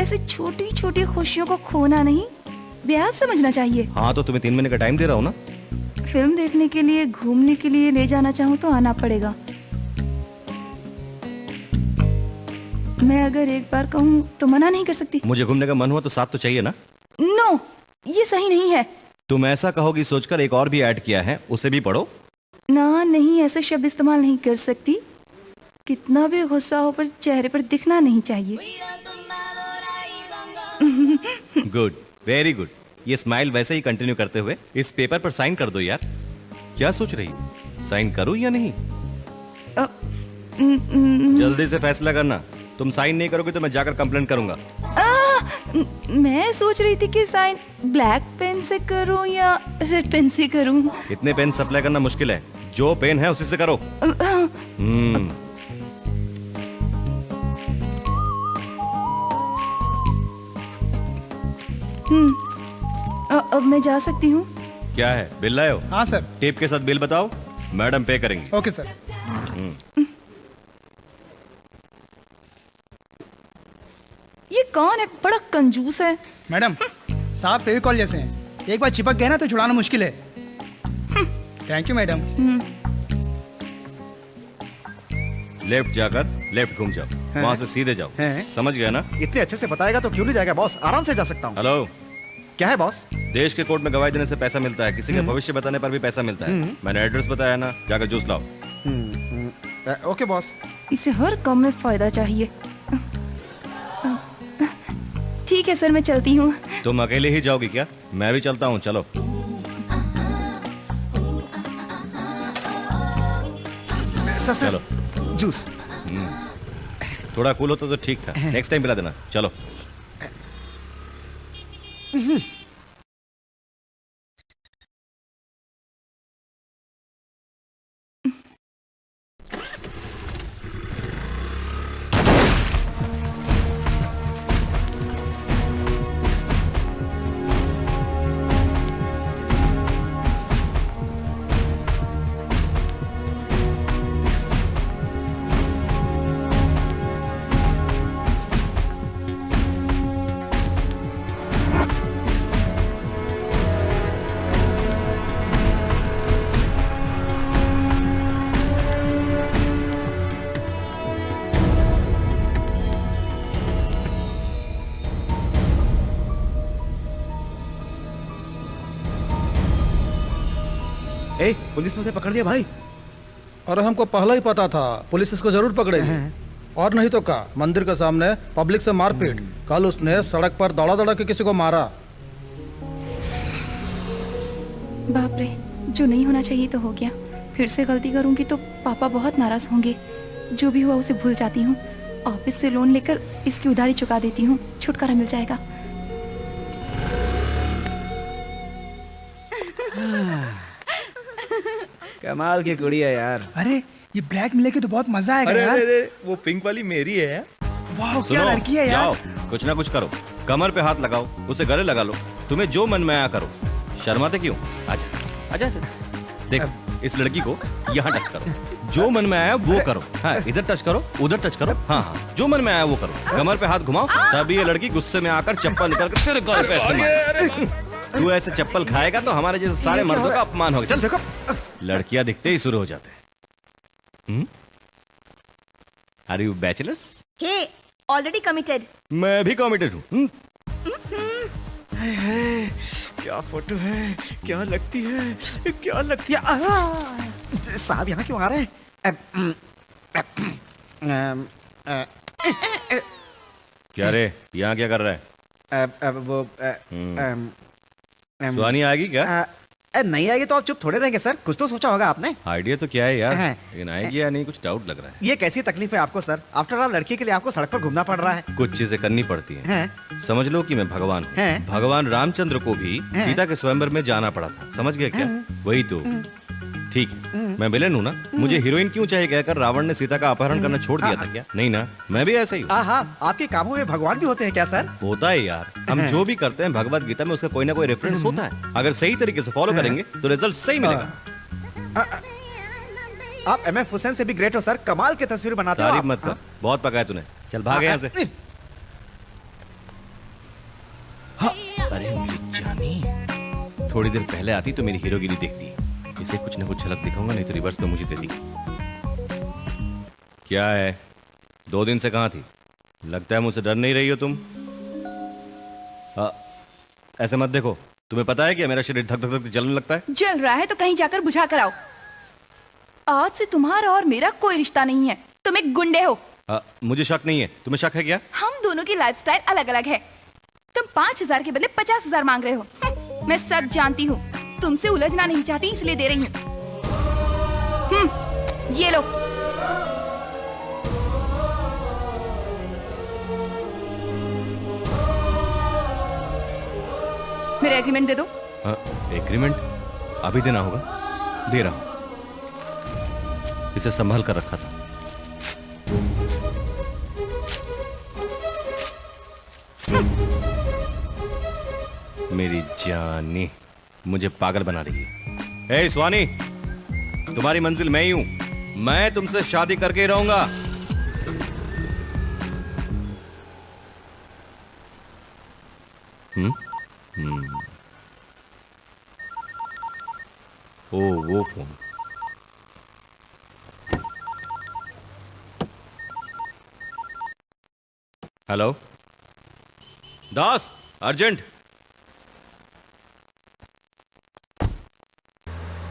ऐसे छोटी छोटी खुशियों को खोना नहीं, ब्याज समझना चाहिए। हाँ तो तुम्हें 3 महीने का टाइम दे रहा हूँ ना। फिल्म देखने के लिए, घूमने के लिए ले जाना चाहूँ तो आना पड़ेगा। मैं अगर एक बार कहूँ तो मना नहीं कर सकती। मुझे घूमने का मन हुआ तो साथ तो चाहिए ना। नो, ये सही नहीं है। तुम ऐसा कहोगी सोचकर एक और भी ऐड किया है, उसे भी पढ़ो। ना नहीं, ऐसे शब्द इस्तेमाल नहीं कर सकती। कितना भी गुस्सा हो पर चेहरे पर दिखना नहीं चाहिए। Good, very good. ये स्माइल वैसे ही कंटिन्यू करते हुए इस पेपर पर साइन कर दो यार। क्या सोच रही हो, साइन करूं या नहीं? जल्दी से फैसला करना। तुम साइन नहीं करोगे तो मैं जाकर कंप्लेंट करूंगा। मैं सोच रही थी कि साइन ब्लैक पेन से करूं या रेड पेन से करूं। इतने पेन सप्लाई करना मुश्किल है, जो पेन है उसी से करो। अब मैं जा सकती हूँ? क्या है, बिल लाए हो? हाँ सर। टेप के साथ बिल बताओ, मैडम पे करेंगी। Okay sir. ये कौन है? बड़ा कंजूस है। मैडम, साहब फेविकॉल जैसे हैं, एक बार चिपक गए ना तो छुड़ाना मुश्किल है। Thank you madam. लेफ्ट जाकर लेफ्ट घूम जाओ, वहां से सीधे जाओ। हैं? समझ गया ना? इतने अच्छे से बताएगा तो क्यों नहीं जाएगा बॉस, आराम से जा सकता हूँ। हेलो, क्या है बॉस? देश के कोर्ट में गवाही देने से पैसा मिलता है, किसी का भविष्य बताने पर भी पैसा मिलता है। मैंने एड्रेस बताया ना, जाकर जूस लाओ। Okay boss. इसे हर काम में फायदा चाहिए। ठीक है सर, मैं चलती हूँ। तुम अकेले ही जाओगी क्या? मैं भी चलता हूँ, चलो। सर चलो। जूस। थोड़ा कूल होता तो ठीक था, नेक्स्ट टाइम पिला देना। चलो। ए, पुलिस ने उसे पकड़ लिया भाई। अरे हमको पहले ही पता था, पुलिस इसको जरूर पकड़ेगी। और नहीं तो क्या, मंदिर के सामने पब्लिक से मारपीट। कल उसने सड़क पर दौड़ा दौड़ा के किसी को मारा। बाप रे, जो नहीं होना चाहिए तो हो गया। फिर से गलती करूंगी तो पापा बहुत नाराज होंगे। जो भी हुआ उसे भूल जाती हूँ। ऑफिस से लोन लेकर इसकी उधारी चुका देती हूँ, छुटकारा मिल जाएगा। कमाल की कुड़ी है यार। अरे ये ब्लैक मिलेगी तो बहुत मजा आएगा यार। अरे वो पिंक वाली मेरी है। वाह, क्या सुनो, लड़की है जाओ, यार। कुछ ना कुछ करो। कमर पे हाथ लगाओ, उसे गले लगा लो, तुम्हें जो मन में आया करो। शर्माते क्यों? आजा आजा आजा। देख, इस लड़की को यहाँ टच करो, जो मन में आया वो करो। हाँ, इधर टच करो, उधर टच करो। हाँ हाँ, जो मन में आया वो करो। कमर पे हाथ घुमाओ, तभी ये लड़की गुस्से में आकर चप्पल निकाल कर तेरे गाल पे ऐसे मारे। तू ऐसे चप्पल खाएगा तो हमारे जैसे सारे मर्दों का अपमान होगा। चल देखो, लड़कियां दिखते ही शुरू हो जाते हैं। Are you bachelors? Hey, already committed. मैं भी कमिटेड हूँ। क्या फोटो है, क्या लगती है, क्या लगती है। साहब यहाँ क्यों आ रहे हैं? क्या रे, यहाँ क्या कर रहा है? वो सुहानी आएगी क्या? नहीं आएगी तो आप चुप थोड़े रहेंगे सर, कुछ तो सोचा होगा आपने। आइडिया तो क्या है यार, हाँ। लेकिन आएगी या नहीं कुछ डाउट लग रहा है। ये कैसी तकलीफ है आपको सर? आफ्टर ऑल लड़की के लिए आपको सड़क पर घूमना पड़ रहा है। कुछ चीजें करनी पड़ती हैं। हैं? समझ लो कि मैं भगवान हूँ। हैं? भगवान रामचंद्र को भी सीता के स्वयंवर में जाना पड़ा था, समझ गए क्या? वही तो ठीक है, मैं विलेन हूँ ना, मुझे हीरोइन क्यों चाहिए कहकर रावण ने सीता का अपहरण करना छोड़ दिया था क्या? नहीं ना, मैं भी ऐसा ही हूँ। आपके कामों में भगवान भी होते हैं क्या सर? होता है यार, हम जो भी करते हैं भगवत गीता में उसका कोई ना कोई रेफरेंस होता है। अगर सही तरीके से फॉलो करेंगे तो रिजल्ट सही मिलेगा। आप एमएफ हुसैन से भी ग्रेट हो सर, कमाल की तस्वीर बनाते हो तारीफ आप। मत कर, बहुत पकाया तूने, चल भाग यहाँ से। अरे मेरी जानी, थोड़ी देर पहले आती तो मेरी हीरोगिरी देखती। इसे कुछ ना कुछ झलक दिखाऊंगा, नहीं तो रिवर्स में मुझे देती। क्या है, 2 दिन से कहाँ थी? लगता है मुझसे डर नहीं रही हो तुम। ऐसे मत देखो, तुम्हें पता है कि मेरा शरीर धक धक धक जलने लगता है। जल रहा है तो कहीं जाकर बुझा कर आओ। आज से तुम्हारा और मेरा कोई रिश्ता नहीं है, तुम एक गुंडे हो। मुझे शक नहीं है, तुम्हें शक है क्या? हम दोनों की लाइफस्टाइल अलग अलग है। तुम 5,000 के बदले 50,000 मांग रहे हो। मैं सब जानती हूँ, तुमसे उलझना नहीं चाहती इसलिए दे रही हूँ। ये लो। मेरा एग्रीमेंट दे दो। एग्रीमेंट अभी देना होगा, दे रहा हूं। इसे संभाल कर रखा था। मेरी जानी मुझे पागल बना रही है। ए स्वानी, तुम्हारी मंजिल मैं ही हूं, मैं तुमसे शादी करके ही रहूंगा। ओ वो फोन। हेलो दास, अर्जेंट।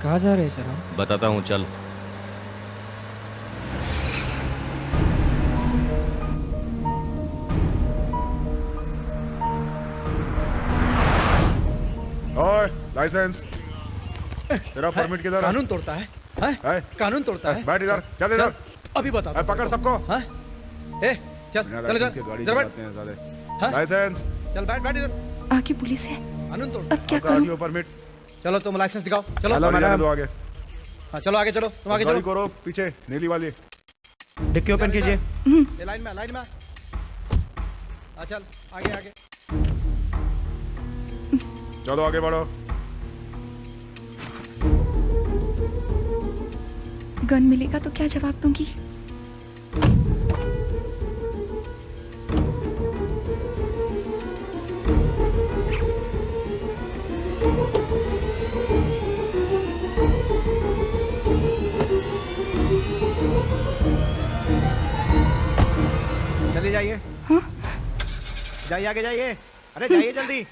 कहाँ जा रहे हैं सर हम? बताता हूं, चल। और लाइसेंस, तेरा परमिट किधर है? कानून तोड़ता है, है? कानून तोड़ता है। बैठ इधर, चल इधर। अभी बता दो। पकड़ सबको। हाँ? ए, चल बिना चल लाइसेंस इधर, के गाड़ी इधर बैठ। चलाते हैं साले। हाँ? लाइसेंस, चल बैठ बैठ इधर। आगे पुलिस है, कानून तोड़। अब क्या आपका करूं? Audio permit. चलो तुम लाइसेंस दिखाओ, चलो। हेलो मैडम, दो आगे। हाँ चलो आगे चलो, तुम आगे गाड़ी चलो। को रोक, पीछे नीली वाली। डिक्की ओपन कीजिए। ये लाइन में, लाइन में। हाँ चल आगे आगे। चलो आगे बढ़ो। गन मिलेगा तो क्या जवाब दूंगी? चलिए जाइए। जाइए आगे जाइए, अरे जाइए जल्दी।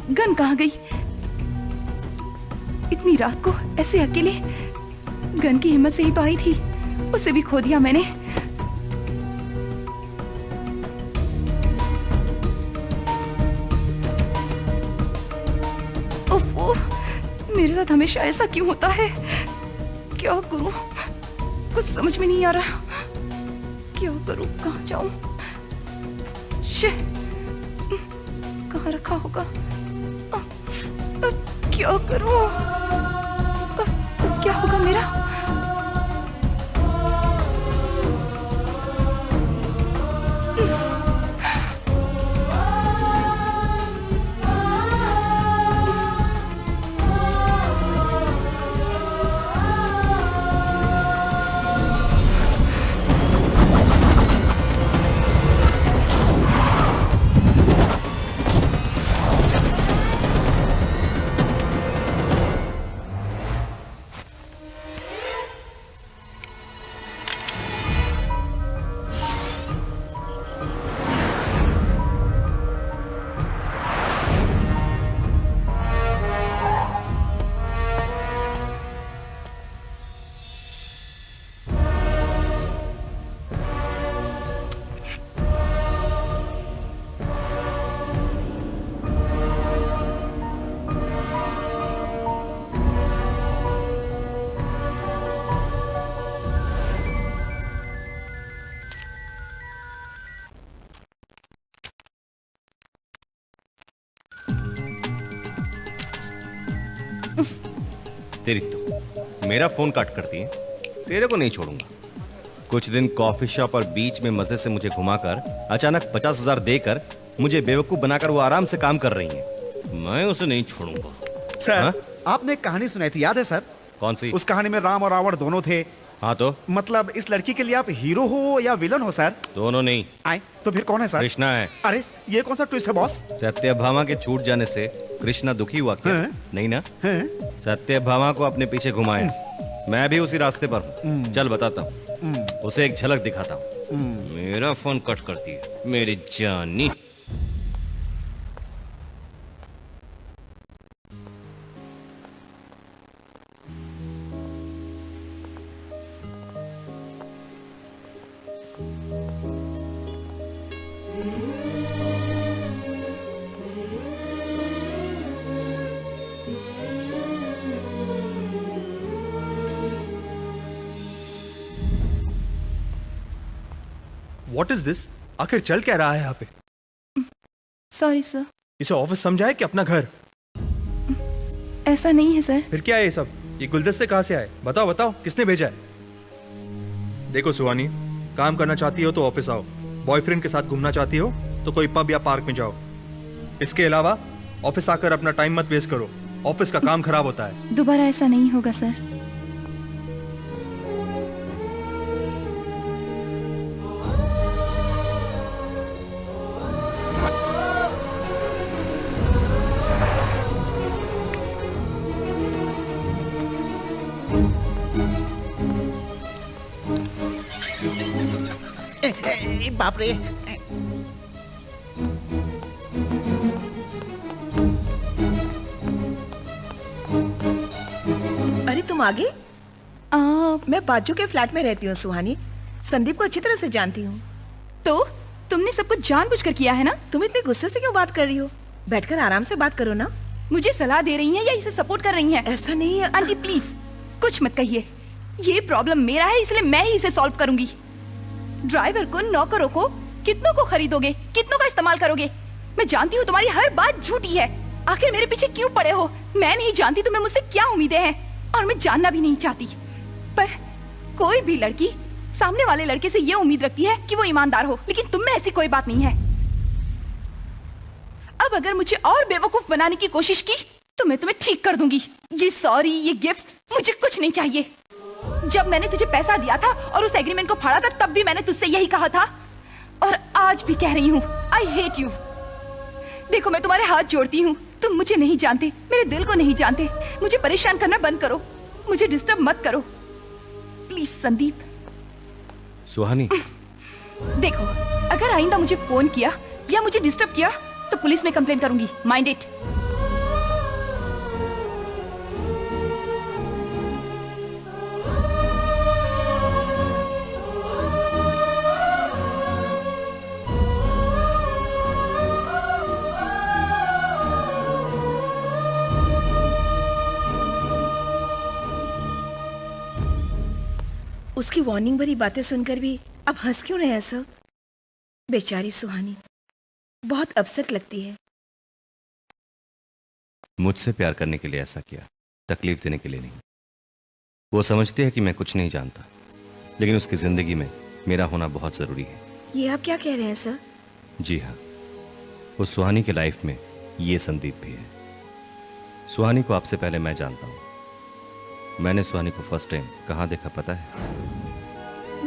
गन कहाँ गई? इतनी रात को ऐसे अकेले? गन की हिम्मत से ही तो आई थी, उसे भी खो दिया मैंने। उफ, उफ, मेरे साथ हमेशा ऐसा क्यों होता है? क्या करूं? कुछ समझ में नहीं आ रहा। क्या करूं, कहाँ जाऊं? कहाँ रखा होगा? क्या करूं? क्या होगा मेरा? तेरी तो मेरा फोन काट करती है, तेरे को नहीं छोड़ूंगा। कुछ दिन कॉफी शॉप और बीच में मजे से मुझे घुमाकर अचानक 50,000 देकर मुझे बेवकूफ बनाकर वो आराम से काम कर रही है। मैं उसे नहीं छोड़ूंगा। सर हाँ? आपने एक कहानी सुनाई थी, याद है सर? कौन सी? उस कहानी में राम और रावण दोनों थे। हाँ तो मतलब इस लड़की के लिए आप हीरो हो या विलन हो सर? दोनों नहीं, आए तो फिर कौन है सर? कृष्णा है। अरे ये कौन सा ट्विस्ट है बॉस? सत्यभामा के छूट जाने से कृष्णा दुखी हुआ क्या? हैं? नहीं ना? हैं? सत्यभामा को अपने पीछे घुमाए, मैं भी उसी रास्ते पर हूँ। चल बताता हूँ, उसे एक झलक दिखाता हूँ। मेरा फोन कट करती है मेरी जानी। What is this? आखिर चल क्या रहा है यहाँ पे? सॉरी सर, इसे ऑफिस समझा है कि अपना घर? ऐसा नहीं है सर। फिर क्या है ये सब? ये गुलदस्ते कहाँ से आए? बताओ बताओ, किसने भेजा है? देखो सुहानी, काम करना चाहती हो तो ऑफिस आओ, बॉयफ्रेंड के साथ घूमना चाहती हो तो कोई पब या पार्क में जाओ। इसके अलावा ऑफिस आकर अपना टाइम मत वेस्ट करो, ऑफिस का काम खराब होता है। दोबारा ऐसा नहीं होगा सर। बाप रे। अरे तुम आ गए? मैं बाजू के फ्लैट में रहती हूँ सुहानी, संदीप को अच्छी तरह से जानती हूँ। तो तुमने सब कुछ जानबूझकर किया है ना? तुम इतने गुस्से से क्यों बात कर रही हो? बैठकर आराम से बात करो ना। मुझे सलाह दे रही हैं या इसे सपोर्ट कर रही हैं? ऐसा नहीं है आंटी प्लीज कुछ मत कहिए। ये प्रॉब्लम मेरा है, इसलिए मैं ही इसे सॉल्व करूंगी। ड्राइवर को, नौकरों को, कितनों को खरीदोगे, कितनों का इस्तेमाल करोगे? मैं जानती हूँ तुम्हारी हर बात झूठी है। आखिर मेरे पीछे क्यों पड़े हो? मैं नहीं जानती तुम्हें मुझसे क्या उम्मीदें हैं, और मैं जानना भी नहीं चाहती। पर कोई भी लड़की सामने वाले लड़के से ये उम्मीद रखती है कि वो ईमानदार हो, लेकिन तुम में ऐसी कोई बात नहीं है। अब अगर मुझे और बेवकूफ बनाने की कोशिश की तो मैं तुम्हें ठीक कर दूंगी। ये सॉरी, ये गिफ्ट मुझे कुछ नहीं चाहिए। जब मैंने तुझे पैसा दिया था और उस एग्रीमेंट को फाड़ा था, तब भी मैंने तुझसे यही कहा था, और आज भी कह रही हूँ, आई हेट यू। देखो मैं तुम्हारे हाथ जोड़ती हूँ, तुम मुझे नहीं जानते, मेरे दिल को नहीं जानते। मुझे परेशान करना बंद करो, मुझे डिस्टर्ब मत करो प्लीज संदीप। सुहानी, देखो अगर आइंदा मुझे फोन किया या मुझे डिस्टर्ब किया तो पुलिस में कंप्लेंट करूंगी, माइंड इट। उसकी वार्निंग भरी बातें सुनकर भी अब हंस क्यों रहे हैं सब? बेचारी सुहानी बहुत अपसेट लगती है। मुझसे प्यार करने के लिए ऐसा किया, तकलीफ देने के लिए नहीं। वो समझती है कि मैं कुछ नहीं जानता, लेकिन उसकी जिंदगी में मेरा होना बहुत जरूरी है। ये आप क्या कह रहे हैं सर? जी हाँ, उस सुहानी के लाइफ में ये संदीप भी है। सुहानी को आपसे पहले मैं जानता हूँ। मैंने सुहानी को फर्स्ट टाइम कहाँ देखा पता है?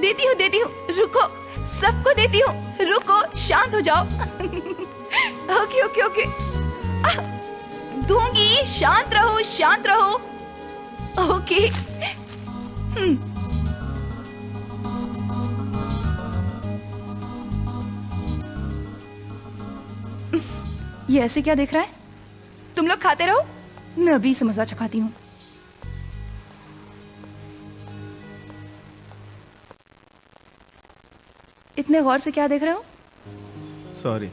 देती हूँ, रुको, सबको देती हूँ, रुको, शांत हो जाओ। ओके ओके ओके, दूंगी, शांत रहो, शांत रहो। ओके। ये ऐसे क्या देख रहा है? तुम लोग खाते रहो, मैं अभी से मजा चखाती हूँ। इतने गौर से क्या देख रहे हो? सॉरी।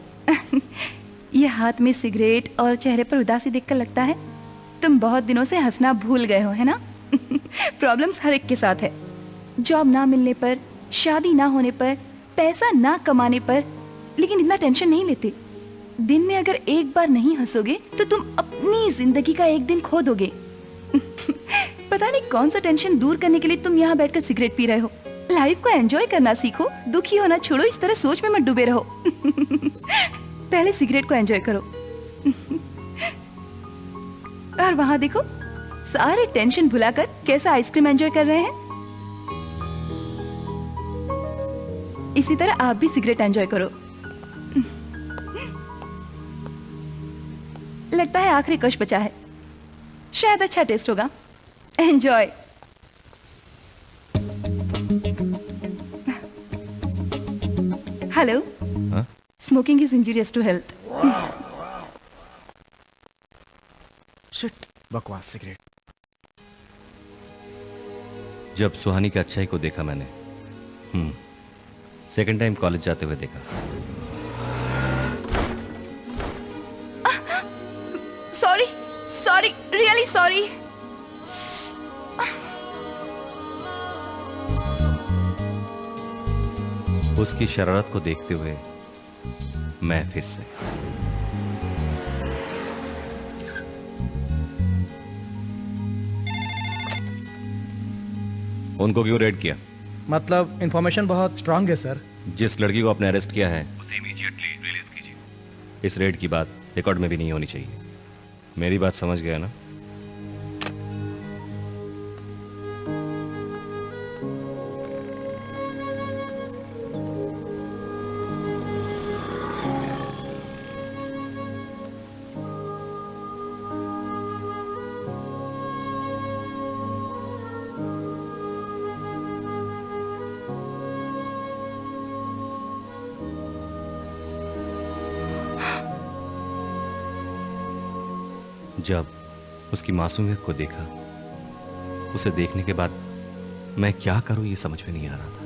ये हाथ में सिगरेट और चेहरे पर उदासी देखकर लगता है तुम बहुत दिनों से हंसना भूल गए हो, है ना? प्रॉब्लम्स हर एक के साथ है। जॉब ना मिलने पर, शादी ना होने पर, पैसा ना कमाने पर, लेकिन इतना टेंशन नहीं लेते। दिन में अगर एक बार नहीं हंसोगे तो तुम अपनी जिंदगी का एक दिन खो दोगे। पता नहीं कौन सा टेंशन दूर करने के लिए तुम यहाँ बैठकर सिगरेट पी रहे हो। लाइफ को एंजॉय करना सीखो, दुखी होना छोड़ो, इस तरह सोच में मत डूबे रहो। पहले सिगरेट को एंजॉय करो। और वहां देखो, सारे टेंशन भुलाकर कैसा आइसक्रीम एंजॉय कर रहे हैं। इसी तरह आप भी सिगरेट एंजॉय करो। लगता है आखिरी कश बचा है, शायद अच्छा टेस्ट होगा। Enjoy. Hello, smoking is injurious to health. Shit, बकवास सिगरेट। जब सुहानी की अच्छाई को देखा मैंने, सेकंड टाइम कॉलेज जाते हुए देखा। Sorry sorry, really sorry. उसकी शरारत को देखते हुए मैं फिर से उनको क्यों रेड किया? मतलब इंफॉर्मेशन बहुत स्ट्रांग है सर। जिस लड़की को आपने अरेस्ट किया है उसे इमीडिएटली रिलीज कीजिए। इस रेड की बात रिकॉर्ड में भी नहीं होनी चाहिए। मेरी बात समझ गया ना? जब उसकी मासूमियत को देखा, उसे देखने के बाद मैं क्या करूं ये समझ में नहीं आ रहा था।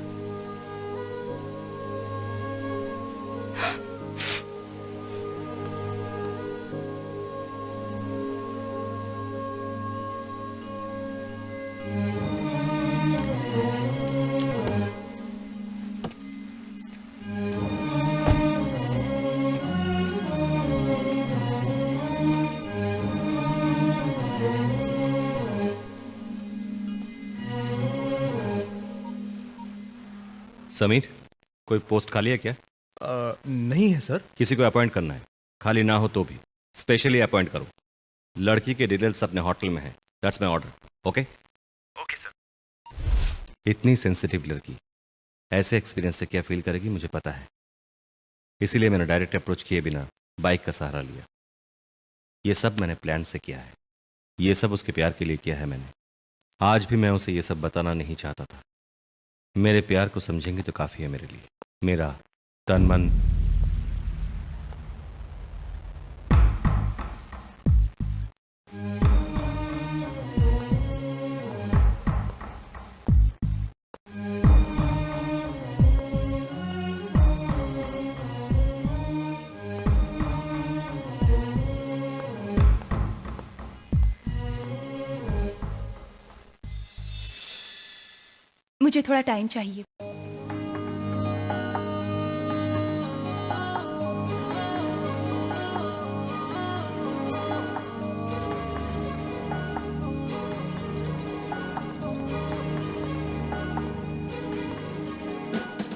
समीर, कोई पोस्ट खाली है क्या? नहीं है सर। किसी को अपॉइंट करना है, खाली ना हो तो भी स्पेशली अपॉइंट करो। लड़की के डिटेल्स अपने होटल में है। That's my order. Okay okay sir. इतनी सेंसिटिव लड़की ऐसे एक्सपीरियंस से क्या फील करेगी मुझे पता है, इसीलिए मैंने डायरेक्ट अप्रोच किए बिना बाइक का सहारा लिया। ये सब मैंने प्लान से किया है, ये सब उसके प्यार के लिए किया है मैंने। आज भी मैं उसे ये सब बताना नहीं चाहता था। मेरे प्यार को समझेंगे तो काफी है मेरे लिए। मेरा तन मन मुझे थोड़ा टाइम चाहिए।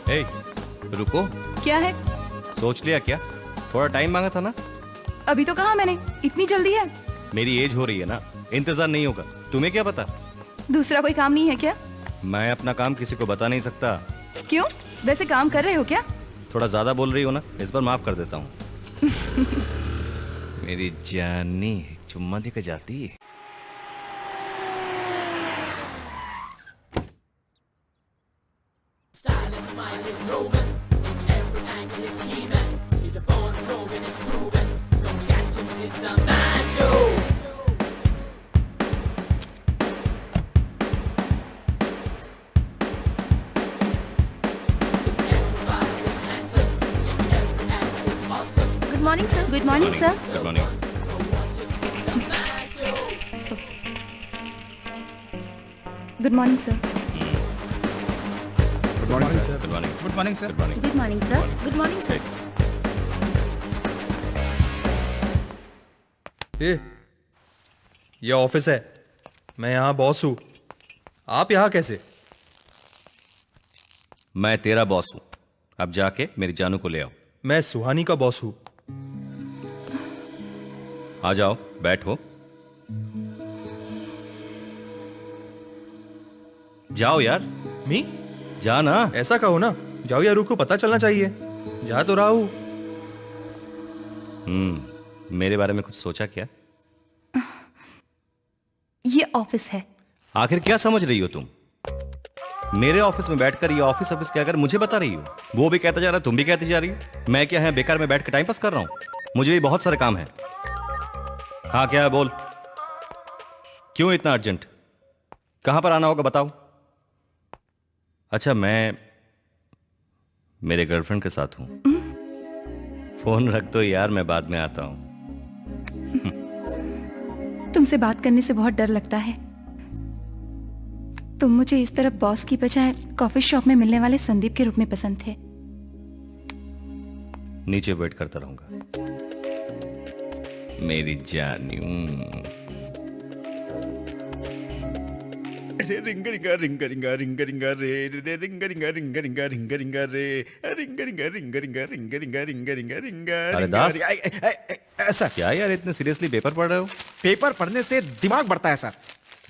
ए, रुको। क्या है? सोच लिया क्या? थोड़ा टाइम मांगा था ना। अभी तो कहा मैंने, इतनी जल्दी है? मेरी एज हो रही है ना, इंतजार नहीं होगा। तुम्हें क्या पता? दूसरा कोई काम नहीं है क्या? मैं अपना काम किसी को बता नहीं सकता। क्यों? वैसे काम कर रहे हो क्या? थोड़ा ज्यादा बोल रही हो ना, इस बार माफ कर देता हूँ। मेरी जानी चुम्मा देकर जाती है। Good morning sir. Good morning sir. Good morning. Good morning sir. Good morning sir. Good morning. Good morning sir. Good morning. Good morning sir. Good morning sir. ये ऑफिस है, मैं यहाँ बॉस हूँ, आप यहाँ कैसे? मैं तेरा बॉस हूं। अब जाके मेरी जानू को ले आओ। मैं सुहानी का बॉस हूँ। आ जाओ, बैठो। जाओ यार, मी? जा ना। ऐसा कहो ना, जाओ या रुको, पता चलना चाहिए। जा तो रहा हूँ। मेरे बारे में कुछ सोचा क्या? ये ऑफिस है। आखिर क्या समझ रही हो तुम? मेरे ऑफिस में बैठकर ये ऑफिस ऑफिस क्या कर मुझे बता रही हो? वो भी कहता जा रहा है, तुम भी कहती जा रही हो। मैं क्या है बेकार में बैठ के टाइम पास कर रहा हूं? मुझे भी बहुत सारे काम है। हाँ क्या है, बोल। क्यों इतना अर्जेंट? कहां पर आना होगा बताओ। अच्छा, मैं मेरे गर्लफ्रेंड के साथ हूं। फोन रख दो यार, मैं बाद में आता हूं। तुमसे बात करने से बहुत डर लगता है। तुम मुझे इस तरफ बॉस की बजाय कॉफी शॉप में मिलने वाले संदीप के रूप में पसंद थे। नीचे वेट करता रहूंगा मेरी जानू। रे रिंगा रिंगा रिंगा रिंगा रिंगा रिंगा रे रे रिंगा रिंगा रिंगा रिंगा रिंगा रिंगा रे रिंगा रिंगा रिंगा रिंगा रिंगा रिंगा रिंगा रिंगा रिंगा। अरे दास, सर क्या यार इतने सीरियसली पेपर पढ़ रहे हो? पेपर पढ़ने से दिमाग बढ़ता है सर।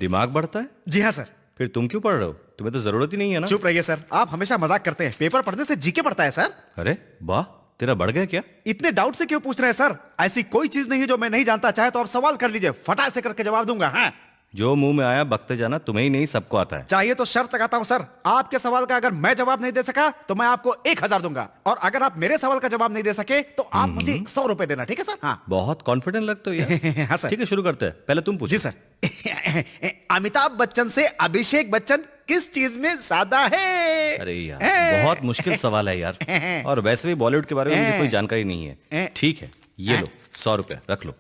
दिमाग बढ़ता है? जी हाँ सर। फिर तुम क्यों पढ़ रहे हो? तुम्हें तो जरूरत ही नहीं है ना। चुप रहिए सर, आप हमेशा मजाक करते हैं। पेपर पढ़ने से जीके पड़ता है सर। अरे वाह, तेरा बढ़ गया क्या? इतने डाउट से क्यों पूछ रहे हैं सर? ऐसी कोई चीज नहीं है जो मैं नहीं जानता। चाहे तो आप सवाल कर लीजिए, फटाक से करके जवाब दूंगा। हाँ, जो मुंह में आया बकते जाना, तुम्हें ही नहीं सबको आता है। चाहिए तो शर्त लगाता हूं सर, आपके सवाल का अगर मैं जवाब नहीं दे सका तो मैं आपको 1000 दूंगा, और अगर आप मेरे सवाल का जवाब नहीं दे सके तो आप मुझे 100 रुपए देना। ठीक है सर? हाँ बहुत कॉन्फिडेंट लगते हो यार। हाँ सर। ठीक है, शुरू करते हैं। पहले तुम पूछो। जी सर। अमिताभ बच्चन से अभिषेक बच्चन किस चीज में ज्यादा है? अरे यार, बहुत मुश्किल सवाल है यार, और वैसे भी बॉलीवुड के बारे में मुझे कोई जानकारी नहीं है। ठीक है, ये लो 100 रुपया रख लो।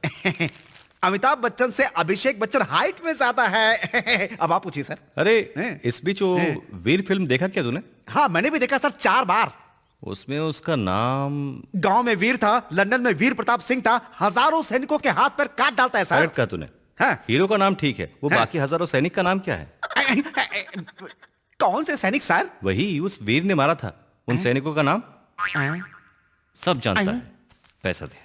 अमिताभ बच्चन से अभिषेक बच्चन हाइट में ज्यादा है। अब आप पूछिए सर। अरे इस बीच वो वीर फिल्म देखा क्या तूने? हाँ मैंने भी देखा सर, 4 बार। उसमें उसका नाम? गांव में वीर था, लंदन में वीर प्रताप सिंह था, हजारों सैनिकों के हाथ पर काट डालता है सर। करेक्ट कहा तूने। हाँ। हीरो का नाम ठीक है, वो हाँ। बाकी हजारों सैनिक का नाम क्या है? कौन से सैनिक सर? वही उस वीर ने मारा था, उन सैनिकों का नाम सब जानता है। पैसा दे।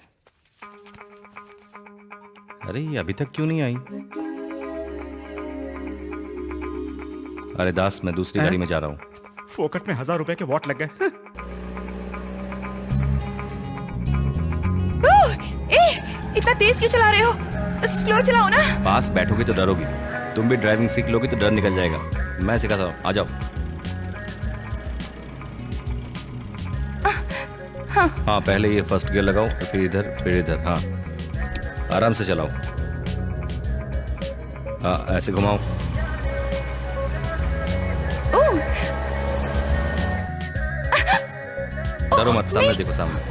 अरे ये अभी तक क्यों नहीं आई? अरे दास, मैं दूसरी गाड़ी में जा रहा हूं। फोकट में 1000 रुपए के वॉट लग गए। इतना तेज क्यों चला रहे हो? स्लो चलाओ ना। पास बैठोगी तो डरोगी। तुम भी ड्राइविंग सीख लोगी तो डर निकल जाएगा। मैं सिखाता हूं, आ जाओ। हाँ, पहले ये फर्स्ट गियर लगाओ, फिर इधर फिर इधर। हाँ, आराम से चलाओ। हाँ, ऐसे घुमाओ। डरो मत, सामने देखो, सामने।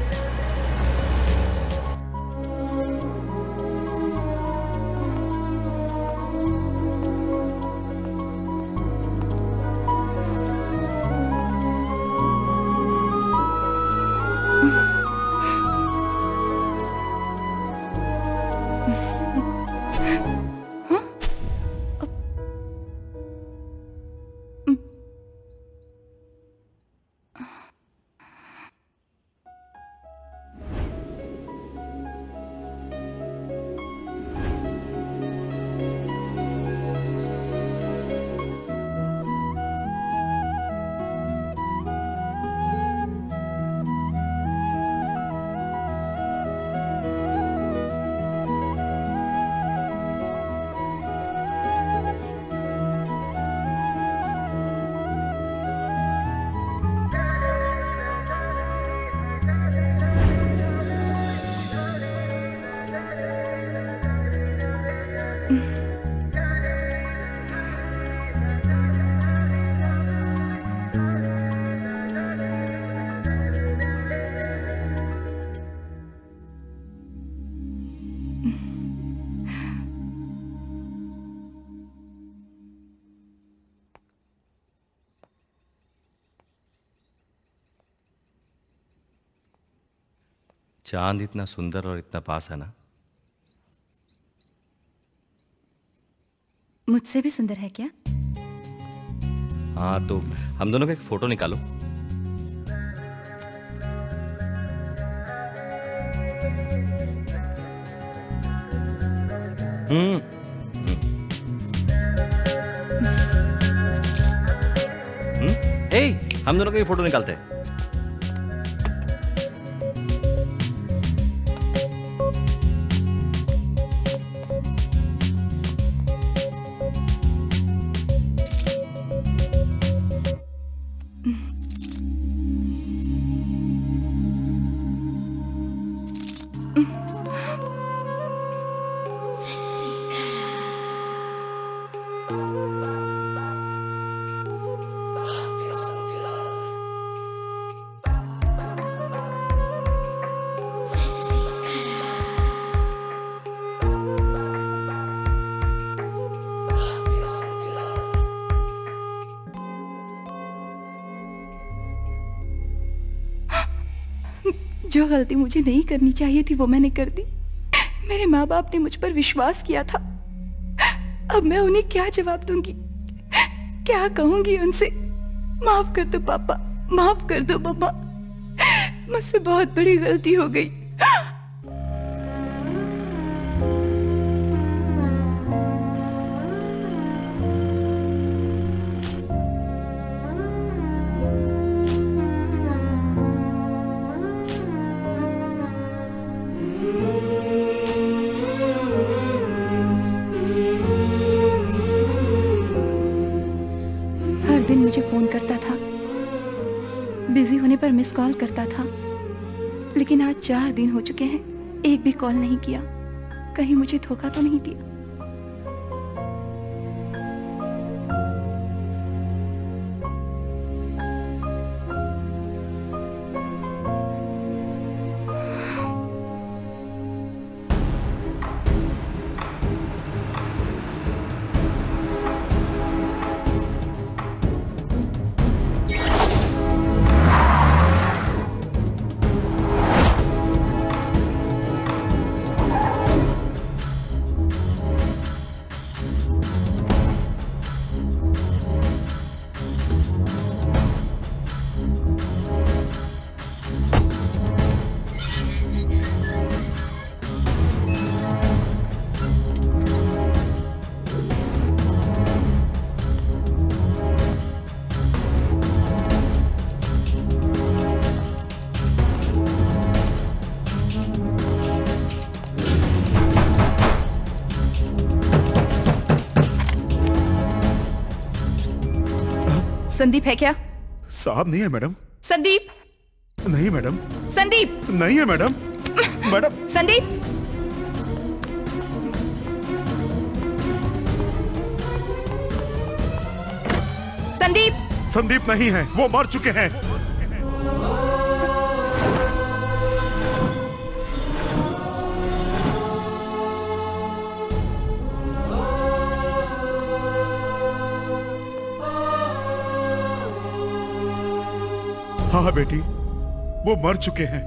चांद इतना सुंदर और इतना पास है ना। मुझसे भी सुंदर है क्या? हाँ तो हम दोनों का एक फोटो निकालो। हम्म ए, हम दोनों का ये फोटो निकालते हैं। जो गलती मुझे नहीं करनी चाहिए थी वो मैंने कर दी। मेरे माँ बाप ने मुझ पर विश्वास किया था। अब मैं उन्हें क्या जवाब दूंगी, क्या कहूंगी उनसे? माफ कर दो पापा, माफ कर दो मम्मा, मुझसे बहुत बड़ी गलती हो गई। हर दिन मुझे फोन करता था, बिजी होने पर मिस कॉल करता था, लेकिन आज 4 दिन हो चुके हैं, एक भी कॉल नहीं किया। कहीं मुझे धोखा तो नहीं दिया? संदीप है क्या? साहब नहीं है मैडम। संदीप, नहीं मैडम। संदीप, नहीं है मैडम। मैडम। संदीप, संदीप, संदीप नहीं है, वो मर चुके हैं। हाँ बेटी, वो मर चुके हैं।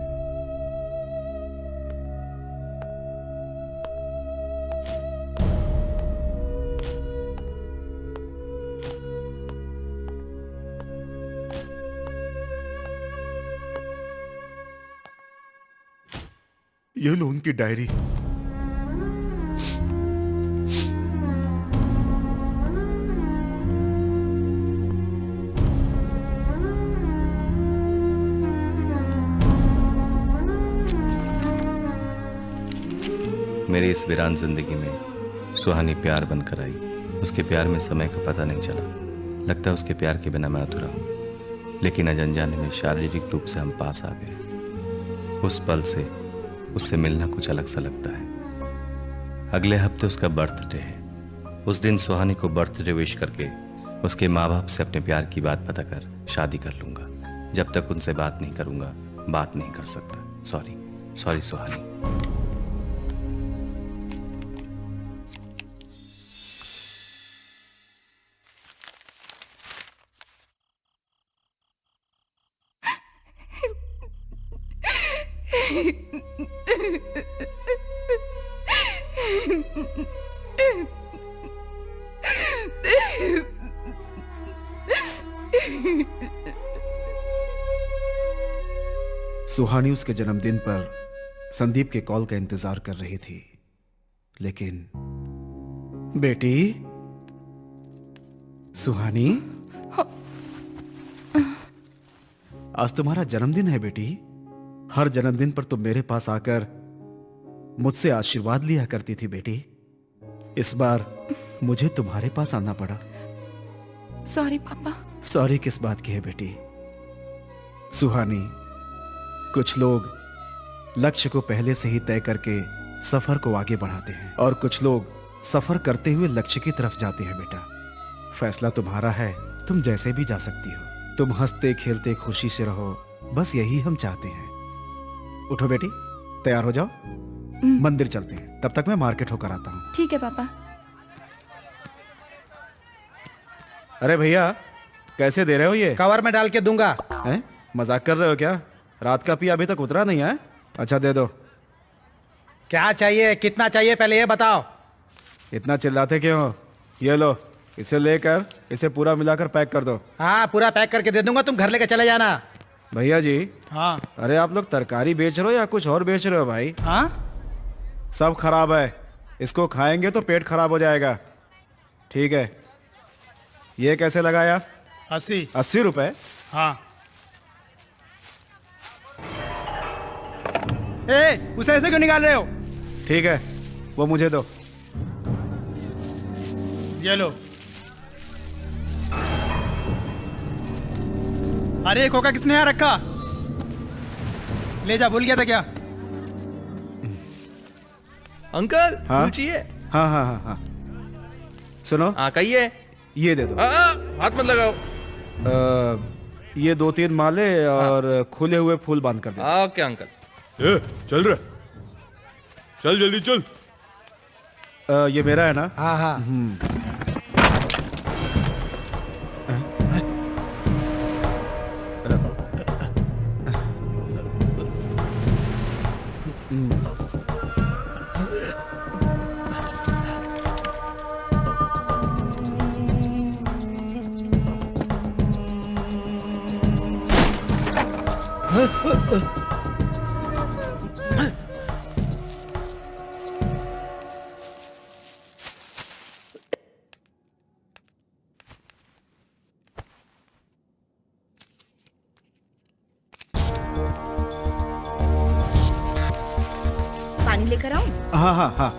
ये लो उनकी डायरी। मेरी इस वीरान जिंदगी में सुहानी प्यार बनकर आई। उसके प्यार में समय का पता नहीं चला। लगता है उसके प्यार के बिना मैं अधूरा हूँ। लेकिन अनजाने में शारीरिक रूप से हम पास आ गए। उस पल से उससे मिलना कुछ अलग सा लगता है। अगले हफ्ते उसका बर्थडे है। उस दिन सुहानी को बर्थडे विश करके उसके माँ बाप से अपने प्यार की बात पता कर शादी कर लूंगा। जब तक उनसे बात नहीं करूंगा, बात नहीं कर सकता। सॉरी, सॉरी सुहानी। सुहानी उसके जन्मदिन पर संदीप के कॉल का इंतजार कर रही थी, लेकिन बेटी सुहानी, आज तुम्हारा जन्मदिन है बेटी। हर जन्मदिन पर तुम मेरे पास आकर मुझसे आशीर्वाद लिया करती थी बेटी। इस बार मुझे तुम्हारे पास आना पड़ा। सॉरी पापा। सॉरी किस बात की है बेटी? सुहानी, कुछ लोग लक्ष्य को पहले से ही तय करके सफर को आगे बढ़ाते हैं और कुछ लोग सफर करते हुए लक्ष्य की तरफ जाते हैं बेटा। फैसला तुम्हारा है, तुम जैसे भी जा सकती हो। तुम हंसते खेलते खुशी से रहो, बस यही हम चाहते हैं। उठो बेटी, तैयार हो जाओ, मंदिर चलते हैं। तब तक मैं मार्केट होकर आता हूँ। ठीक है पापा। अरे भैया, कैसे दे रहे हो ये? कवर में डाल के दूंगा। हैं? मजाक कर रहे हो क्या? रात का पिया अभी तक उतरा नहीं है? अच्छा दे दो। क्या चाहिए, कितना चाहिए, पहले ये बताओ। इतना चिल्लाते क्यों हो? ये लो, इसे लेकर इसे पूरा मिलाकर पैक कर दो। हाँ, पूरा पैक करके दे दूंगा, तुम घर लेके चले जाना। भैया जी, हाँ अरे आप लोग तरकारी बेच रहे हो या कुछ और बेच रहे हो भाई? हाँ, सब खराब है, इसको खाएंगे तो पेट खराब हो जाएगा। ठीक है, ये कैसे लगाया? 80। 80 रुपए? हाँ। ए, उसे ऐसे क्यों निकाल रहे हो? ठीक है, वो मुझे दो। ये लो। अरे कोका किसने यहाँ रखा? ले जा, भूल गया था क्या? अंकल हाँ? फूल चाहिए? हाँ हाँ हाँ हाँ। सुनो, हाँ कहिए। ये दे दो। हाथ मत लगाओ। ये 2-3 माले और खुले हुए फूल बांध कर दे। Okay uncle. चल रहा, चल जल्दी चल। ये मेरा है ना? हाँ हाँ। पानी लेकर आऊं? हाँ हाँ हाँ।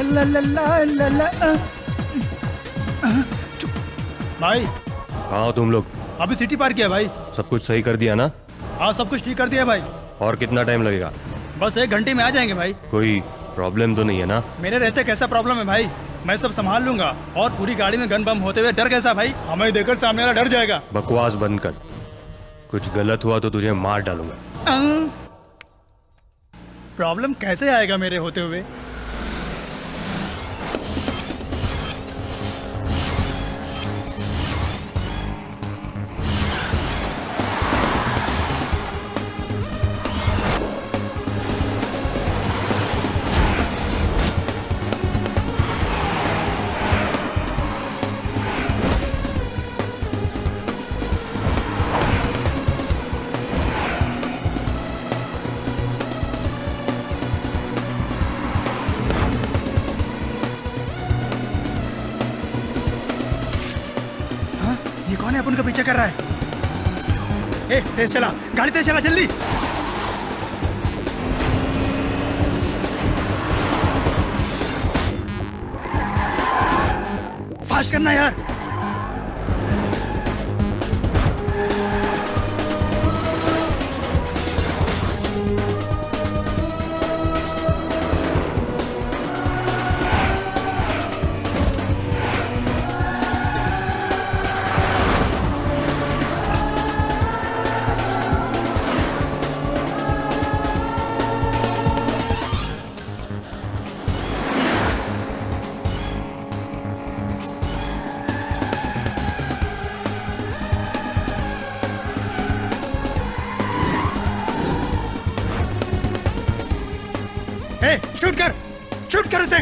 ला ला ला ला ला चुप। भाई हाँ तुम लोग अभी सिटी पार किया भाई। सब कुछ सही कर दिया ना? हाँ सब कुछ ठीक कर दिया भाई। और कितना टाइम लगेगा? बस 1 घंटे में आ जाएंगे भाई। कोई प्रॉब्लम तो नहीं है ना? मेरे रहते कैसा प्रॉब्लम है भाई? मैं सब संभाल लूंगा। और पूरी गाड़ी में गन बम होते हुए डर कैसा भाई? हमें देखकर सामने वाला डर जाएगा। बकवास बंद कर। कुछ गलत हुआ तो तुझे मार डालूंगा। प्रॉब्लम कैसे आएगा मेरे होते हुए? ये कौन है अपन का पीछे कर रहा है? ए, तेज चला, गाड़ी तेज चला, जल्दी। बर्दाश्त करना यार। शूट कर उसे।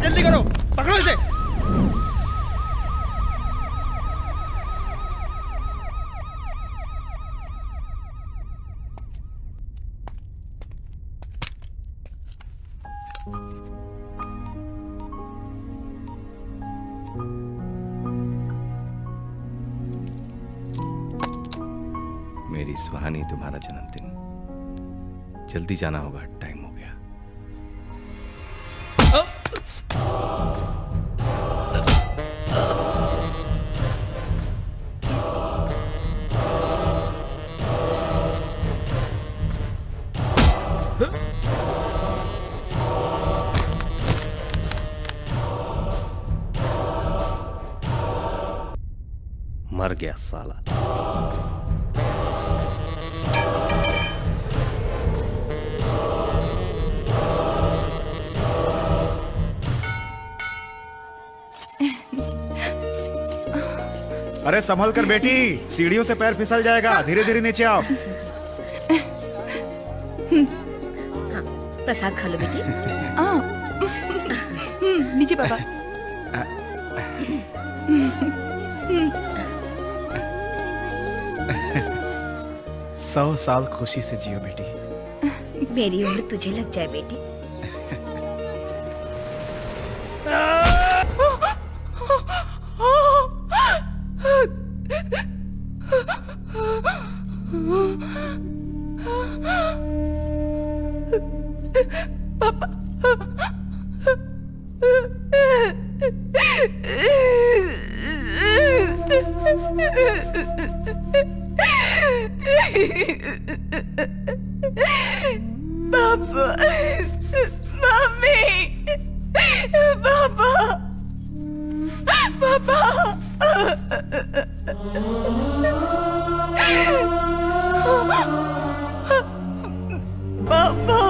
जल्दी करो, पकड़ो इसे। मेरी सुहानी, तुम्हारा जन्मदिन, जल्दी जाना होगा, टाइम हो गया। मर गया साला। अरे संभल कर बेटी, सीढ़ियों से पैर फिसल जाएगा, धीरे धीरे नीचे आओ। प्रसाद खा लो बेटी। नीचे पापा। 100 साल खुशी से जियो बेटी। मेरी उम्र तुझे लग जाए बेटी। पापा, मम्मी, पापा, पापा, पापा,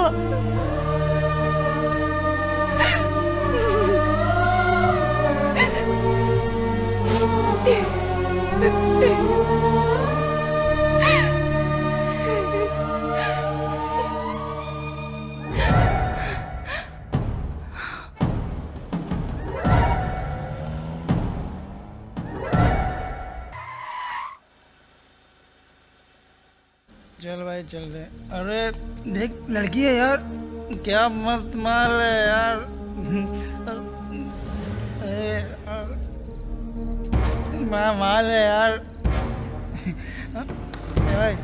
चल भाई चल दे। अरे देख लड़की है यार, क्या मस्त माल है यार। माल है यार। भाई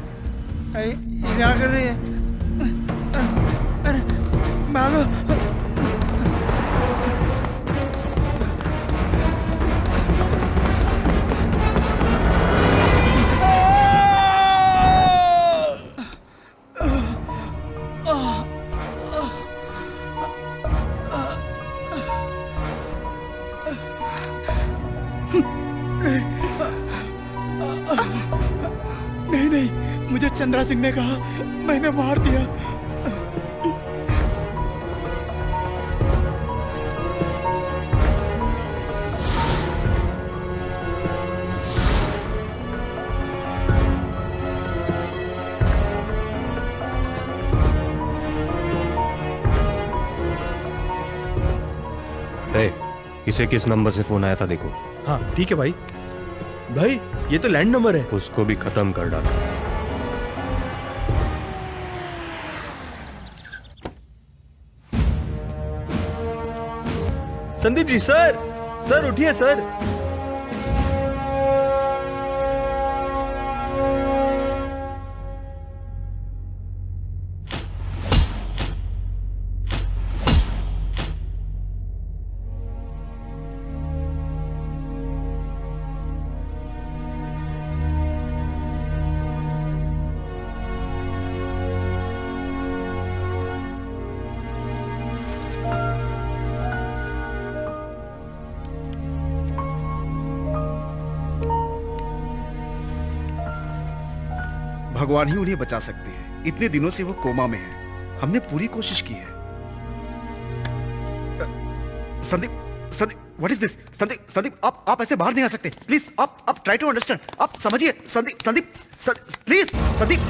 अरे ये क्या कर रही है? अरे भागो। नहीं नहीं, मुझे चंद्रा सिंह ने कहा, मैंने मार दिया। इसे किस नंबर से फोन आया था देखो। हाँ ठीक है भाई। भाई ये तो लैंड नंबर है। उसको भी खत्म कर डाला। संदीप जी, सर सर उठिए सर। भगवान ही उन्हें बचा सकते हैं। इतने दिनों से वो कोमा में है। हमने पूरी कोशिश की है। Sandeep, Sandeep, what is this? Sandeep, Sandeep, आप ऐसे बाहर नहीं आ सकते। प्लीज, आप ट्राई टू अंडरस्टैंड। आप समझिए। Sandeep, Sandeep, please, Sandeep.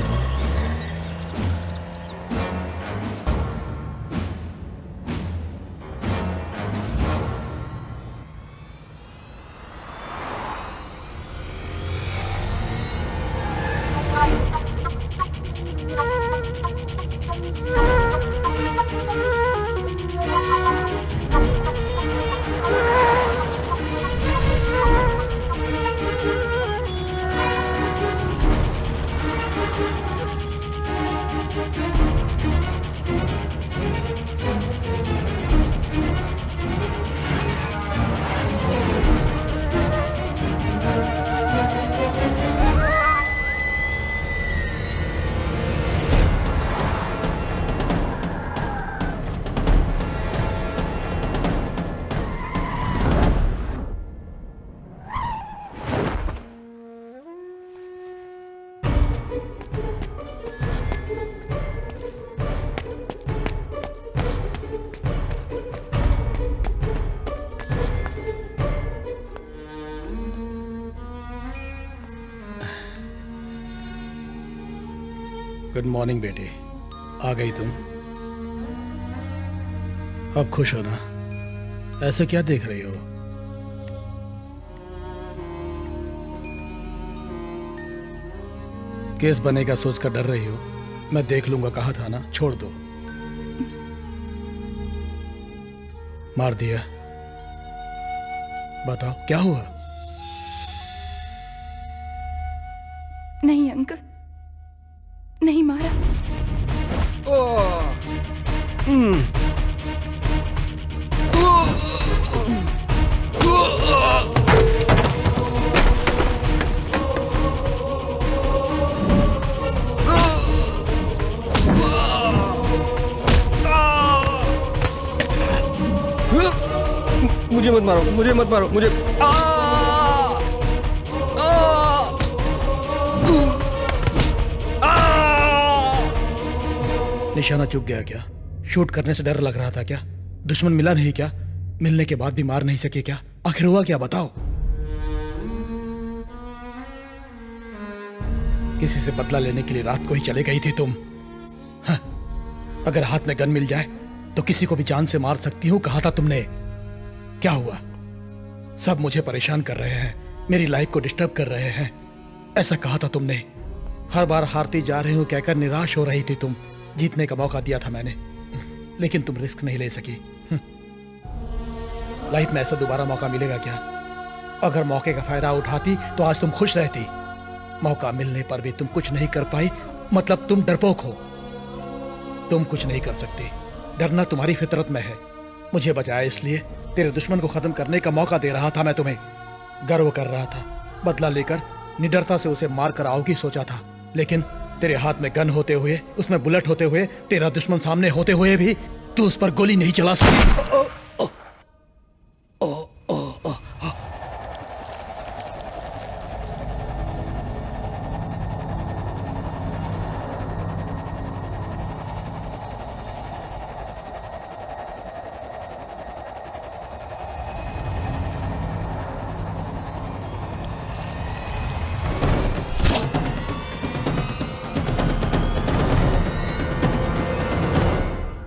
Good morning बेटे, आ गई तुम। अब खुश हो ना? ऐसे क्या देख रही हो? केस बनेगा सोचकर डर रही हो? मैं देख लूंगा कहा था ना, छोड़ दो। मार दिया? बताओ क्या हुआ? नहीं अंकल, नहीं मारा। मुझे मत मारो, मुझे मत मारो, मुझे निशाना चूक गया क्या? शूट करने से डर लग रहा था क्या? दुश्मन मिला नहीं क्या? मिलने के बाद भी मार नहीं सके क्या? आखिर हुआ क्या बताओ? किसी से बदला लेने के लिए रात को ही चले गई थी तुम? हाँ, अगर हाथ में गन मिल जाए तो किसी को भी जान से मार सकती हूं कहा था तुमने। क्या हुआ? सब मुझे परेशान कर रहे हैं, मेरी लाइफ को डिस्टर्ब कर रहे हैं, ऐसा कहा था तुमने। हर बार हारती जा रही हूँ कहकर निराश हो रही थी तुम। जीतने का मौका दिया था मैंने, लेकिन तुम रिस्क नहीं ले सकी। लाइफ में ऐसा दोबारा मौका मिलेगा क्या? अगर मौके का फायदा उठाती तो आज तुम खुश रहती। मौका मिलने पर भी तुम कुछ नहीं कर पाई, मतलब तुम डरपोक हो। तुम कुछ नहीं कर सकती। डरना तुम्हारी फितरत में है। मुझे बचाया इसलिए तेरे दुश्मन को खत्म करने का मौका दे रहा था मैं तुम्हें। गर्व कर रहा था, बदला लेकर निडरता से उसे मार कर आओगी सोचा था, लेकिन तेरे हाथ में गन होते हुए, उसमें बुलेट होते हुए, तेरा दुश्मन सामने होते हुए भी तू उस पर गोली नहीं चला सकी।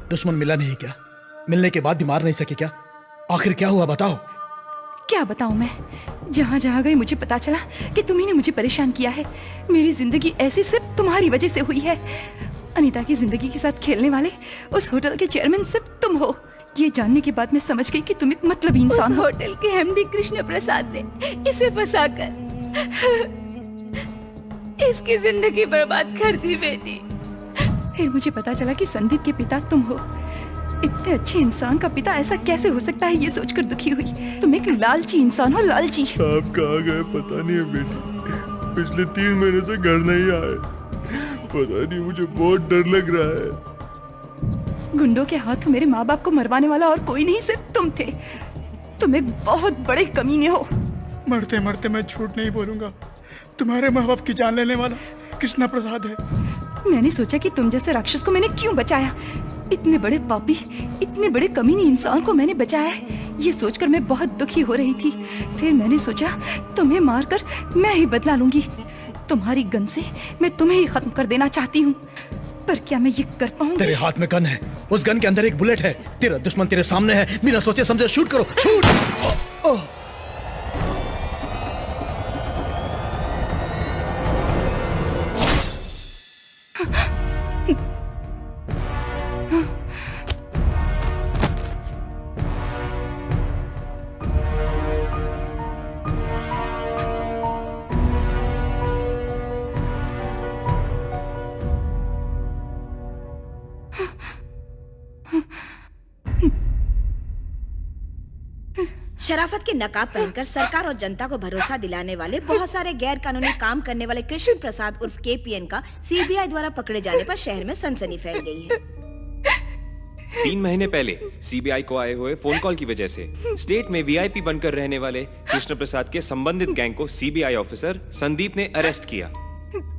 दुश्मन मिला नहीं क्या? मिलने के बाद भी मार नहीं सके क्या? आखिर क्या हुआ बताओ। क्या बताऊं मैं? जहां जहां गई मुझे पता चला कि तुम्ही ने मुझे परेशान किया है। मेरी जिंदगी ऐसी सिर्फ तुम्हारी वजह से हुई है। अनीता की जिंदगी के साथ खेलने वाले उस होटल के चेयरमैन सिर्फ तुम हो। ये जानने के बाद मैं समझ गई कि तुम एक मतलबी इंसान हो। होटल के एमडी कृष्ण प्रसाद ने इसे फंसाकर इसकी जिंदगी बर्बाद कर दी बेटी। फिर मुझे पता चला कि संदीप के पिता तुम हो। इतने अच्छे इंसान का पिता ऐसा कैसे हो सकता है, ये सोचकर दुखी हुई। तुम एक लालची इंसान हो, लालची। आप कहाँ गए पता नहीं है बेटी। पिछले 3 महीने से घर नहीं आए। पता नहीं, मुझे बहुत डर लग रहा है। गुंडों के हाथों मेरे माँ बाप को मरवाने वाला और कोई नहीं, सिर्फ तुम थे। तुम एक बहुत बड़े कमीने हो। मरते मरते मैं झूठ नहीं बोलूंगा। तुम्हारे माँ बाप की जान लेने वाला कृष्णा प्रसाद है। मैंने सोचा कि तुम जैसे राक्षस को मैंने क्यों बचाया। इतने बड़े पापी, इतने बड़े कमीने इंसान को मैंने बचाया है, ये सोचकर मैं बहुत दुखी हो रही थी। फिर मैंने सोचा तुम्हें मारकर मैं ही बदला लूंगी। तुम्हारी गन से मैं तुम्हें ही खत्म कर देना चाहती हूँ, पर क्या मैं ये कर पाऊंगी? तेरे हाथ में गन है, उस गन के अंदर एक बुलेट है। तेरा दुश्मन तेरे सामने है, बिना सोचे समझे शूट करो, शूट। शराफत के नकाब पहनकर सरकार और जनता को भरोसा दिलाने वाले बहुत सारे गैर कानूनी काम करने वाले कृष्ण प्रसाद उर्फ केपीएन का सीबीआई द्वारा पकड़े जाने पर शहर में सनसनी फैल गई है। 3 महीने पहले सीबीआई को आए हुए फोन कॉल की वजह से स्टेट में वीआईपी बनकर रहने वाले कृष्ण प्रसाद के संबंधित गैंग को सीबीआई ऑफिसर संदीप ने अरेस्ट किया।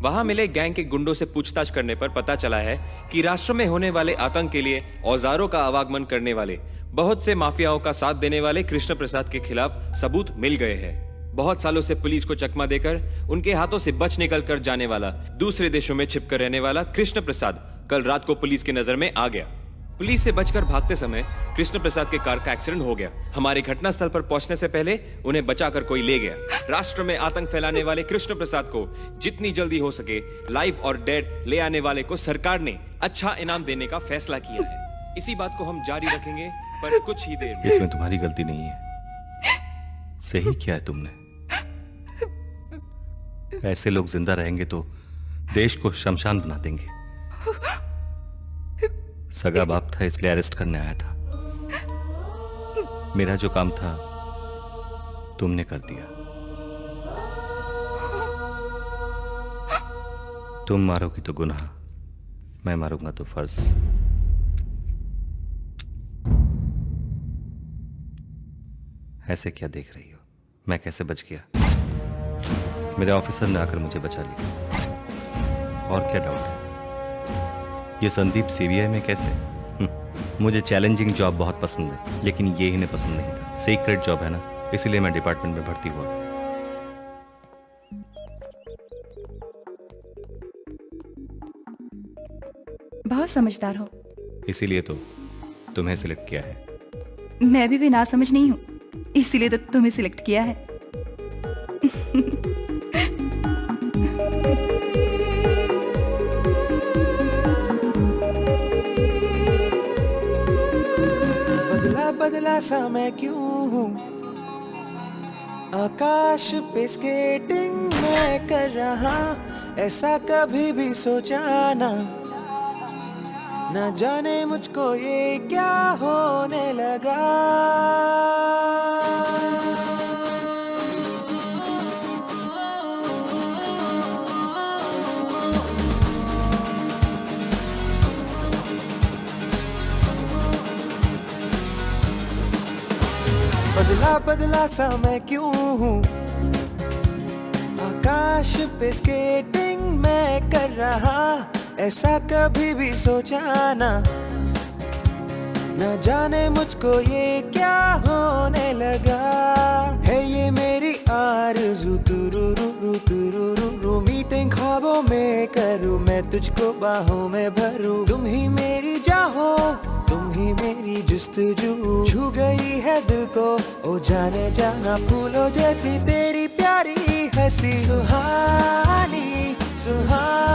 वहां मिले गैंग के गुंडों से पूछताछ करने पर पता चला है कि राष्ट्र में होने वाले आतंक के लिए औजारों का आवागमन करने वाले बहुत से माफियाओं का साथ देने वाले कृष्ण प्रसाद के खिलाफ सबूत मिल गए हैं। बहुत सालों से पुलिस को चकमा देकर उनके हाथों से बच निकल कर जाने वाला, दूसरे देशों में छिपकर रहने वाला कृष्ण प्रसाद कल रात को पुलिस की नजर में आ गया। पुलिस से बचकर भागते समय कृष्ण प्रसाद के कार का एक्सीडेंट हो गया। हमारे घटनास्थल पर पहुंचने से पहले उन्हें बचाकर कोई ले गया। राष्ट्र में आतंक फैलाने वाले कृष्ण प्रसाद को जितनी जल्दी हो सके लाइव और डेड ले आने वाले को सरकार ने अच्छा इनाम देने का फैसला किया है। इसी बात को हम जारी रखेंगे, पर कुछ ही देर में। इसमें तुम्हारी गलती नहीं है। सही किया है तुमने। ऐसे लोग जिंदा रहेंगे तो देश को शमशान बना देंगे। सगा बाप था इसलिए अरेस्ट करने आया था। मेरा जो काम था तुमने कर दिया। तुम मारोगी तो गुनाह, मैं मारूंगा तो फर्ज। ऐसे क्या देख रही हो? मैं कैसे बच गया? मेरे ऑफिसर ने आकर मुझे बचा लिया। और क्या डाउट है? ये संदीप सीबीआई में कैसे? मुझे चैलेंजिंग जॉब बहुत पसंद है, लेकिन ये इन्हें पसंद नहीं था। सीक्रेट जॉब है ना, इसीलिए मैं डिपार्टमेंट में भर्ती हुआ। बहुत समझदार हो। इसीलिए तो तुम्हें सिलेक्ट किया है। मैं भी कोई नासमझ नहीं हूँ, इसीलिए तो तुम्हें सिलेक्ट किया है। बदला सा मैं क्यों हूँ, आकाश पे स्केटिंग मैं कर रहा, ऐसा कभी भी सोचा ना, न जाने मुझको ये क्या होने लगा। बदला बदला सा मैं क्यों हूँ, आकाश पे स्केटिंग मैं कर रहा, ऐसा कभी भी सोचा ना, न जाने मुझको ये क्या होने लगा। है ये मेरी आरज़ू तुरुरु मीटिंग ख्वाबों में करूँ, मैं तुझको बाहों में भरूँ, तुम ही मेरी चाहो, तुम ही मेरी जुस्तजू, छू गई है दिल को ओ जाने जाना, फूलों जैसी तेरी प्यारी हंसी, सुहानी सुहानी